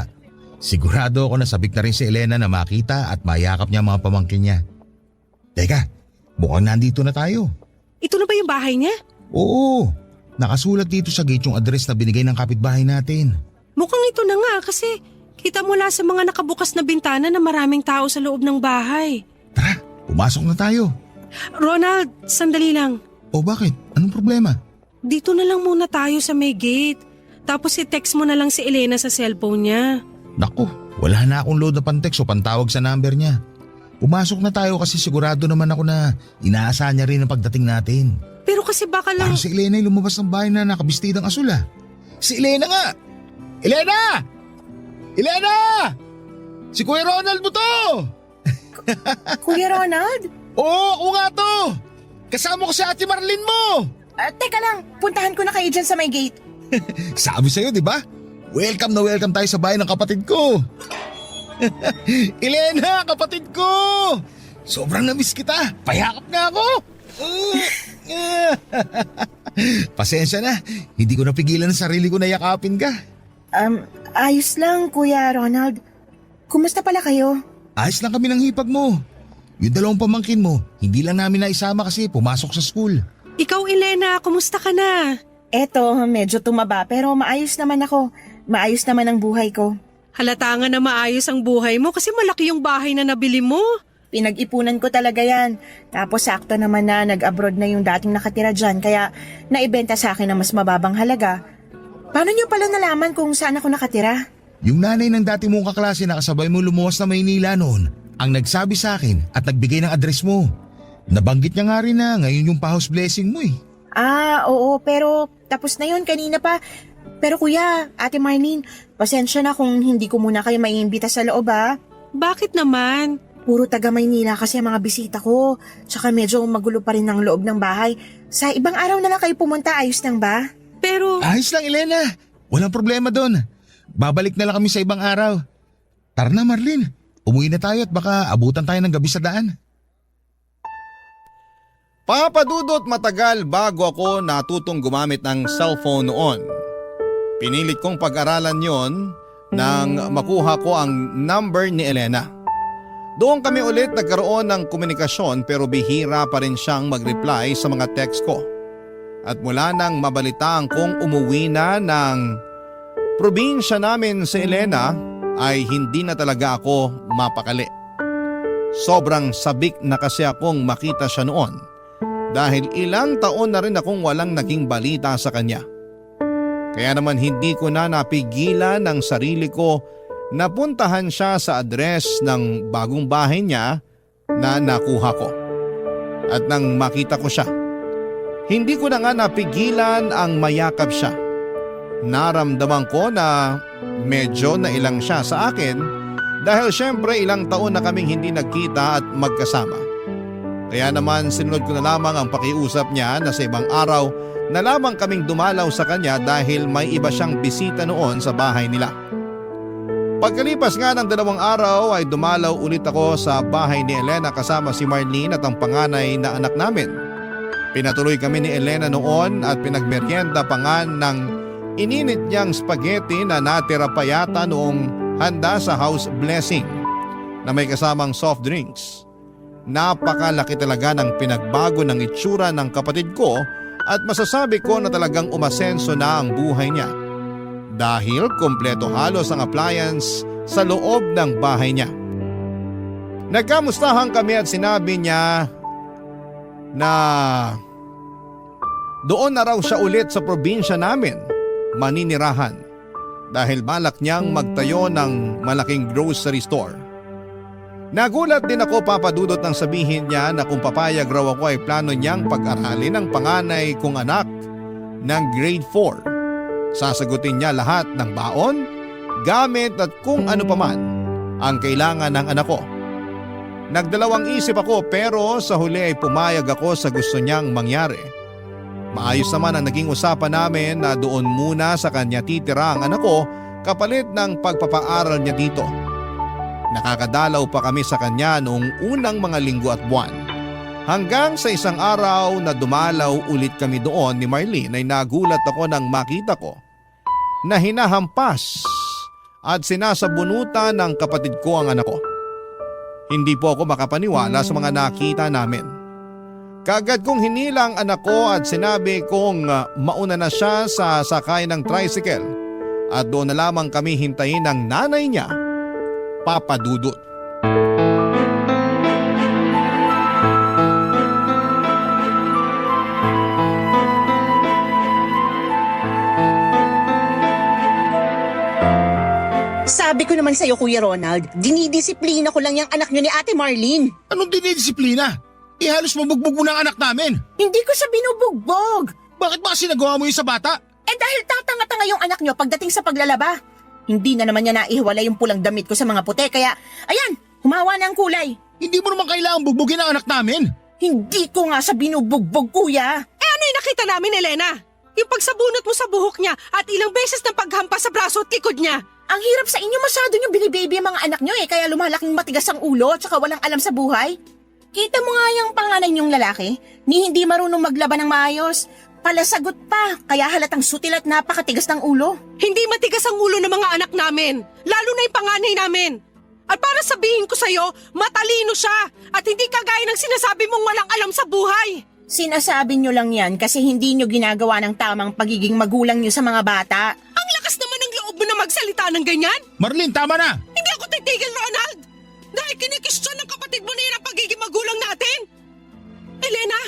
Sigurado ako na sabik na rin si Elena na makita at mayakap niya ang mga pamangkin niya. Teka, mukhang nandito na tayo. Ito na ba yung bahay niya? Oo, nakasulat dito sa gate yung address na binigay ng kapitbahay natin. Mukhang ito na nga kasi kita mula sa mga nakabukas na bintana na maraming tao sa loob ng bahay. Tara, pumasok na tayo. Ronald, sandali lang. O bakit? Anong problema? Dito na lang muna tayo sa may gate. Tapos i-text mo na lang si Elena sa cellphone niya. Naku, wala na akong load na pantext o pantawag sa number niya. Pumasok na tayo kasi sigurado naman ako na inaasahan niya rin ang pagdating natin. Pero kasi baka lang… Parang si Elena yung lumabas ng bahay na nakabistidang asul ah. Si Elena nga! Elena! Elena! Si Kuya Ronald mo to! Kuya Ronald? Oo, ako nga to! Kasama ko si Ate Marlene mo! Teka lang, puntahan ko na kayo dyan sa may gate. Sabi sa'yo, di ba? Welcome na welcome tayo sa bahay ng kapatid ko. Elena, kapatid ko! Sobrang na-miss kita. Payakap na ako. Pasensya na, hindi ko napigilan ang sarili ko na yakapin ka. Ayos lang, Kuya Ronald. Kumusta pala kayo? Ayos lang kami ng hipag mo. Yung dalawang pamangkin mo, hindi lang namin naisama kasi pumasok sa school. Ikaw, Elena, kumusta ka na? Eto, medyo tumaba pero maayos naman ako. Maayos naman ang buhay ko. Halata nga na maayos ang buhay mo kasi malaki yung bahay na nabili mo. Pinag-ipunan ko talaga yan. Tapos sakto naman na nag-abroad na yung dating nakatira dyan kaya naibenta sa akin ng mas mababang halaga. Paano niyo pala nalaman kung saan ako nakatira? Yung nanay ng dati mong kaklase na kasabay mo lumuwas na Maynila noon, ang nagsabi sa akin at nagbigay ng address mo. Nabanggit niya nga rin na ngayon yung pa-house blessing mo eh. Oo, pero tapos na yun kanina pa. Pero kuya, Ate Marlene, pasensya na kung hindi ko muna kayo maiimbita sa loob ha. Bakit naman? Puro taga Maynila kasi ang mga bisita ko. Tsaka medyo magulo pa rin ang loob ng bahay. Sa ibang araw na lang kayo pumunta, ayos lang ba? Pero Ayos lang, Elena. Walang problema doon. Babalik na lang kami sa ibang araw. Tara na, Marlene. Umuwi na tayo at baka abutan tayo ng gabi sa daan. Papadudot matagal bago ako natutong gumamit ng cellphone noon. Pinilit kong pag-aralan yon nang makuha ko ang number ni Elena. Doon kami ulit nagkaroon ng komunikasyon pero bihira pa rin siyang mag-reply sa mga text ko. At mula nang mabalitaan kong umuwi na ng probinsya namin si Elena ay hindi na talaga ako mapakali. Sobrang sabik na kasi akong makita siya noon dahil ilang taon na rin akong walang naging balita sa kanya. Kaya naman hindi ko na napigilan ng sarili ko na puntahan siya sa address ng bagong bahay niya na nakuha ko. At nang makita ko siya, hindi ko na nga napigilan ang mayakap siya. Naramdaman ko na medyo nailang siya sa akin dahil syempre ilang taon na kaming hindi nagkita at magkasama. Kaya naman sinunod ko na lamang ang pakiusap niya na sa ibang araw na lamang kaming dumalaw sa kanya dahil may iba siyang bisita noon sa bahay nila. Pagkalipas nga ng 2 araw ay dumalaw ulit ako sa bahay ni Elena kasama si Marlene at ang panganay na anak namin. Pinatuloy kami ni Elena noon at pinagmeryenda pa nga ng ininit niyang spaghetti na natira pa yata noong handa sa house blessing na may kasamang soft drinks. Napakalaki talaga ng pinagbago ng itsura ng kapatid ko at masasabi ko na talagang umasenso na ang buhay niya. Dahil kompleto halos ang appliance sa loob ng bahay niya. Nagkamustahan kami at sinabi niya na doon na raw siya ulit sa probinsya namin maninirahan dahil balak niyang magtayo ng malaking grocery store. Nagulat din ako papadudot nang sabihin niya na kung papayag raw ako ay plano niyang pag-aralin ang panganay kong anak ng grade 4. Sasagutin niya lahat ng baon, gamit at kung ano paman ang kailangan ng anak ko. Nagdalawang isip ako pero sa huli ay pumayag ako sa gusto niyang mangyari. Maayos naman ang naging usapan namin na doon muna sa kanya titira ang anak ko kapalit ng pagpapaaral niya dito. Nakakadalaw pa kami sa kanya noong unang mga linggo at buwan. Hanggang sa isang araw na dumalaw ulit kami doon ni Marlene ay nagulat ako nang makita ko na hinahampas at sinasabunutan ng kapatid ko ang anak ko. Hindi po ako makapaniwala sa mga nakita namin. Kaagad kong hinila ang anak ko at sinabi kong mauna na siya sa sakay ng tricycle at doon na lamang kami hintayin ng nanay niya, Papa Dudut. Sabi ko naman sa'yo, Kuya Ronald, dinidisiplina ko lang yung anak nyo ni Ate Marlene. Anong dinidisiplina? Halos mabugbog mo ng anak namin. Hindi ko siya binubugbog. Bakit ba kasi nagawa mo yun sa bata? Dahil tatanga-tanga yung anak nyo pagdating sa paglalaba. Hindi na naman niya naihiwala yung pulang damit ko sa mga puti kaya, ayan, humawa na ang kulay. Hindi mo naman kailangang bugbugin ang anak namin. Hindi ko nga sa binubugbog, kuya. ano yung nakita namin, Elena? Yung pagsabunot mo sa buhok niya at ilang beses ng paghampas sa braso at likod niya. Ang hirap sa inyo, masyado nyo binibaby ang mga anak nyo kaya lumalaking matigas ang ulo at saka walang alam sa buhay. Kita mo nga yung panganay niyong lalaki, ni hindi marunong maglaban ng maayos. Palasagot pa, kaya halatang sutil at napakatigas ng ulo. Hindi matigas ang ulo ng mga anak namin, lalo na yung panganay namin. At para sabihin ko sa'yo, matalino siya at hindi kagaya ng sinasabi mong walang alam sa buhay. Sinasabi nyo lang yan kasi hindi nyo ginagawa ng tamang pagiging magulang nyo sa mga bata. Ang lakas naman ng loob mo na magsalita ng ganyan. Marlene, tama na! Hindi ako titigil, Ronald! Dahil kinikistyon ng kapatid mo na yan ang pagiging magulang natin. Elena,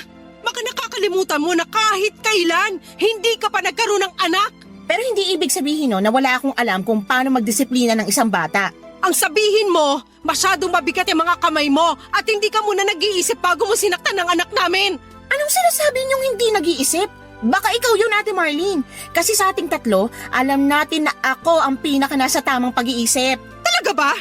baka nakakalimutan mo na kahit kailan, hindi ka pa nagkaroon ng anak. Pero hindi ibig sabihin no, na wala akong alam kung paano magdisiplina ng isang bata. Ang sabihin mo, masyadong mabigat yung mga kamay mo at hindi ka muna nag-iisip bago mo sinaktan ng anak namin. Anong sinasabi niyong hindi nag-iisip? Baka ikaw yun, Ate Marlene. Kasi sa ating tatlo, alam natin na ako ang pinaka nasa tamang pag-iisip. Talaga ba?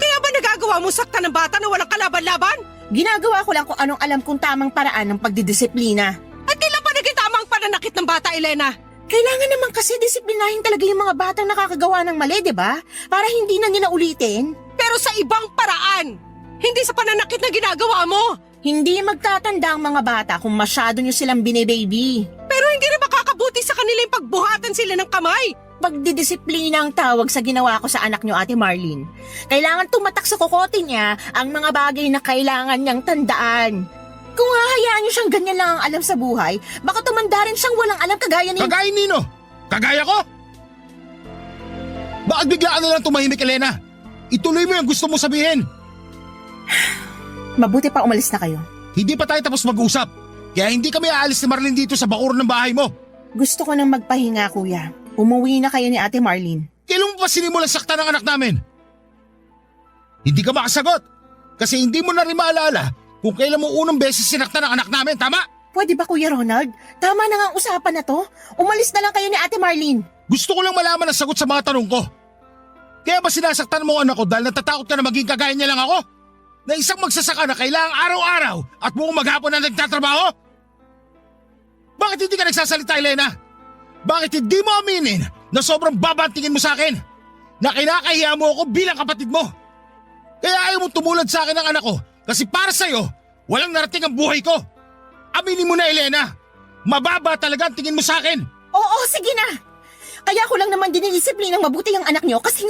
Kaya ba ginagawa mo sakta ng bata na walang kalaban-laban? Ginagawa ko lang kung anong alam kong tamang paraan ng pagdidisiplina. At kailan pa naging tama ang pananakit ng bata, Elena? Kailangan naman kasi disiplinahin talaga yung mga batang nakakagawa ng mali, di ba? Para hindi na nila ulitin. Pero sa ibang paraan. Hindi sa pananakit na ginagawa mo. Hindi magtatanda ang mga bata kung masyado nyo silang bine-baby. Pero hindi rin makakabuti sa kanila yung pagbuhatan sila ng kamay. Pagdidisiplina ang tawag sa ginawa ko sa anak nyo, Ate Marlene. Kailangan tumatak sa kokote niya ang mga bagay na kailangan niyang tandaan. Kung hahayaan niyo siyang ganyan lang ang alam sa buhay, baka tumanda rin siyang walang alam kagaya ni... Kagaya nino? Kagaya ko? Bakit bigla ka na lang tumahimik, Elena? Ituloy mo yung gusto mo sabihin. Mabuti pa umalis na kayo. Hindi pa tayo tapos mag-usap. Kaya hindi kami aalis ni Marlene dito sa bakuran ng bahay mo. Gusto ko nang magpahinga, kuya. Umuwi na kayo ni Ate Marlene. Kailan mo pa sinimulan sakta ng anak namin? Hindi ka makasagot. Kasi hindi mo na rin maalala kung kailan mo unang beses sinaktan ng anak namin, tama? Pwede ba, Kuya Ronald? Tama na nga ang usapan na to. Umalis na lang kayo ni Ate Marlene. Gusto ko lang malaman ang sagot sa mga tanong ko. Kaya ba sinasaktan mo ang anak ko dahil natatakot ka na maging kagaya niya lang ako? Na isang magsasaka na kailangang araw-araw at buong maghapon na nagtatrabaho? Bakit hindi ka nagsasalita, Elena? Bakit hindi mo aminin na sobrang babantingin mo sa akin? Na kinakahiya mo ako bilang kapatid mo? Kaya ayaw mong tumulad sa akin ng anak ko kasi para sa'yo, walang narating ang buhay ko. Aminin mo na, Elena. Mababa talaga ang tingin mo sa akin. Oo, sige na. Kaya ko lang naman dinidisiplinang mabuti ang anak niyo kasi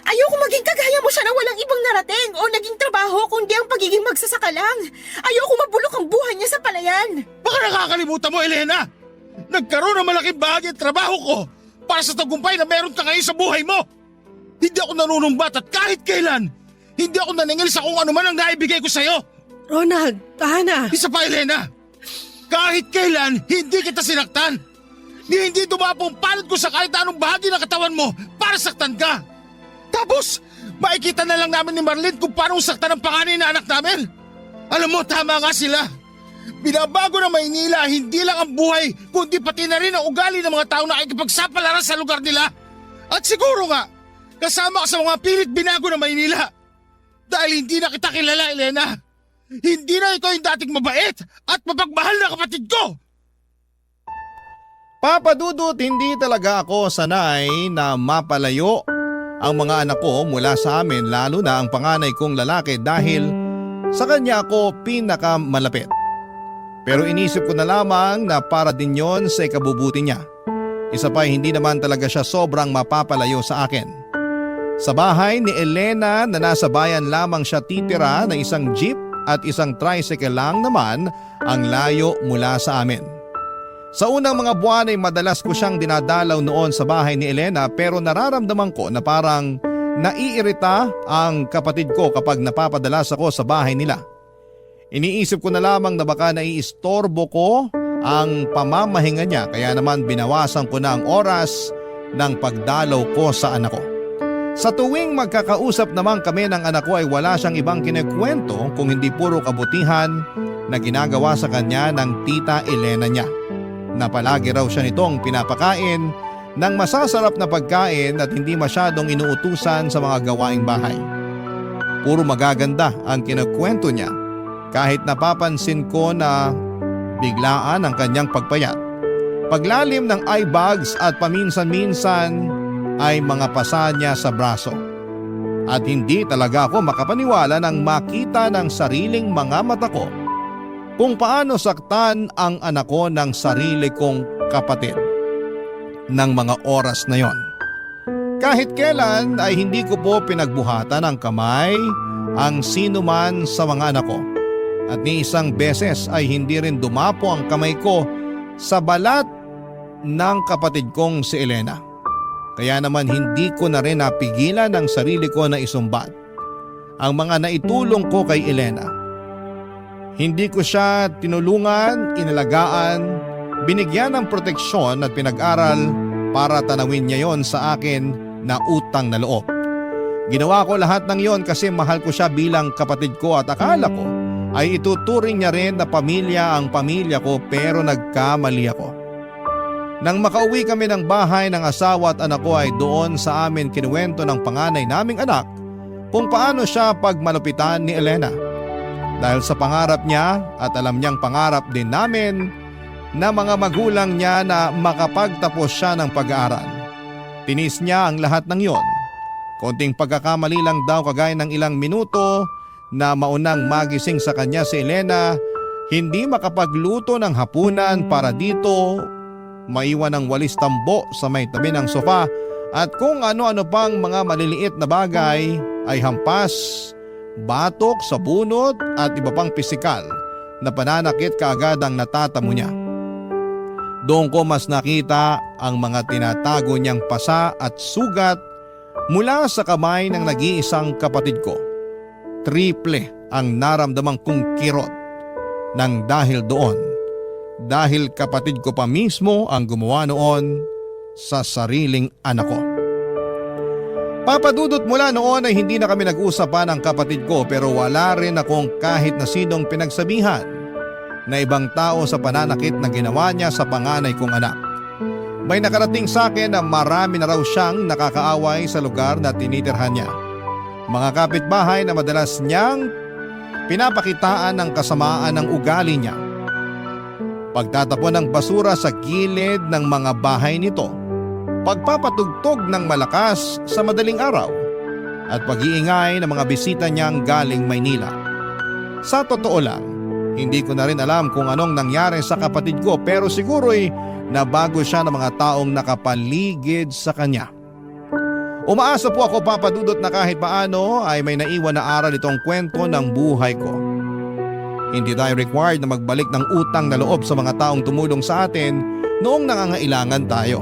ayoko maging kagaya mo siya na walang ibang narating o naging trabaho kundi ang pagiging magsasaka lang. Ayoko mabulok ang buhay niya sa palayan. Baka nakakalimutan mo, Elena. Nagkaroon ng malaking bahagi ng trabaho ko para sa tagumpay na meron ka ngayon sa buhay mo. Hindi ako nanunumbat at kahit kailan, hindi ako naningil sa kung ano man ang naibigay ko sa'yo. Ronald, tahan na. Isa pa, Elena. Kahit kailan, hindi kita sinaktan. Hindi dumapo ang palad ko sa kahit anong bahagi ng katawan mo para saktan ka. Tapos, makikita na lang namin ni Marlene kung paano saktan ang panganay na anak namin. Alam mo, tama nga sila. Binabago ng Maynila hindi lang ang buhay, kundi pati na rin ang ugali ng mga tao na nakikipagsapalaran sa lugar nila. At siguro nga, kasama ka sa mga pilit binago ng Maynila. Dahil hindi na kita kilala, Elena. Hindi na ikaw yung dating mabait at mapagmahal na kapatid ko. Papa Dudut, hindi talaga ako sanay na mapalayo ang mga anak ko mula sa amin, lalo na ang panganay kong lalaki dahil sa kanya ako pinakamalapit. Pero inisip ko na lamang na para din yon sa ikabubuti niya. Isa pa, hindi naman talaga siya sobrang mapapalayo sa akin. Sa bahay ni Elena na nasa bayan lamang siya titira na isang jeep at isang tricycle lang naman ang layo mula sa amin. Sa unang mga buwan ay madalas ko siyang dinadalaw noon sa bahay ni Elena pero nararamdaman ko na parang naiirita ang kapatid ko kapag napapadalas ako sa bahay nila. Iniisip ko na lamang na baka naiistorbo ko ang pamamahinga niya kaya naman binawasan ko na ang oras ng pagdalaw ko sa anak ko. Sa tuwing magkakausap naman kami ng anak ko ay wala siyang ibang kinikwento kung hindi puro kabutihan na ginagawa sa kanya ng tita Elena niya. Na palagi raw siya nitong pinapakain ng masasarap na pagkain at hindi masyadong inuutusan sa mga gawaing bahay. Puro magaganda ang kinukwento niya kahit napapansin ko na biglaan ang kanyang pagpayat. Paglalim ng eye bags at paminsan-minsan ay mga pasa niya sa braso. At hindi talaga ako makapaniwala nang makita ng sariling mga mata ko kung paano saktan ang anak ko ng sarili kong kapatid ng mga oras na yon. Kahit kailan ay hindi ko po pinagbuhatan ng kamay ang sino man sa mga anak ko. At ni isang beses ay hindi rin dumapo ang kamay ko sa balat ng kapatid kong si Elena. Kaya naman hindi ko na rin napigilan ang sarili ko na isumbat ang mga naitulong ko kay Elena. Hindi ko siya tinulungan, inalagaan, binigyan ng proteksyon at pinag-aral para tanawin niya yon sa akin na utang na loob. Ginawa ko lahat ng yon kasi mahal ko siya bilang kapatid ko at akala ko ay ituturing niya rin na pamilya ang pamilya ko pero nagkamali ako. Nang makauwi kami ng bahay ng asawa at anak ko ay doon sa amin kinuwento ng panganay naming anak kung paano siya pagmalupitan ni Elena. Dahil sa pangarap niya at alam niyang pangarap din namin na mga magulang niya na makapagtapos siya ng pag-aaral. Tinis niya ang lahat ng yon. Konting pagkakamali lang daw kagaya ng ilang minuto na maunang magising sa kanya si Elena, hindi makapagluto ng hapunan para dito, maiwan ng walis tambo sa may tabi ng sofa at kung ano-ano pang mga maliliit na bagay ay hampas, batok sa bunot at iba pang pisikal na pananakit kaagad ang natatamo niya. Doon ko mas nakita ang mga tinatago niyang pasa at sugat mula sa kamay ng nag-iisang kapatid ko. Triple ang naramdamang kong kirot nang dahil doon. Dahil kapatid ko pa mismo ang gumawa noon sa sariling anak ko. Papadudot mula noon ay hindi na kami nag-usap pa ng kapatid ko pero wala rin akong kahit na sinong pinagsabihan na ibang tao sa pananakit na ginawa niya sa panganay kong anak. May nakarating sa akin na marami na raw siyang nakakaaway sa lugar na tinitirhan niya. Mga kapitbahay na madalas niyang pinapakitaan ng kasamaan ng ugali niya. Pagtatapon ng basura sa gilid ng mga bahay nito, pagpapatugtog ng malakas sa madaling araw, at pag-iingay ng mga bisita niyang galing Maynila. Sa totoo lang, hindi ko na rin alam kung anong nangyari sa kapatid ko pero siguro'y nabago siya ng mga taong nakapaligid sa kanya. Umaasa po ako papadudot na kahit paano ay may naiwan na aral itong kwento ng buhay ko. Hindi tayo required na magbalik ng utang na loob sa mga taong tumulong sa atin noong nangangailangan tayo.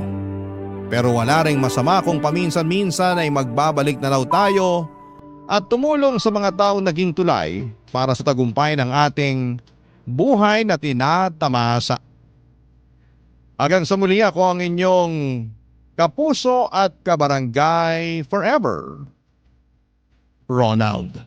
Pero wala ring masama kung paminsan-minsan ay magbabalik na raw tayo at tumulong sa mga taong naging tulay para sa tagumpay ng ating buhay na tinatamasa. Hanggang sa muli, ako ang inyong kapuso at kabarangay forever, Ronald.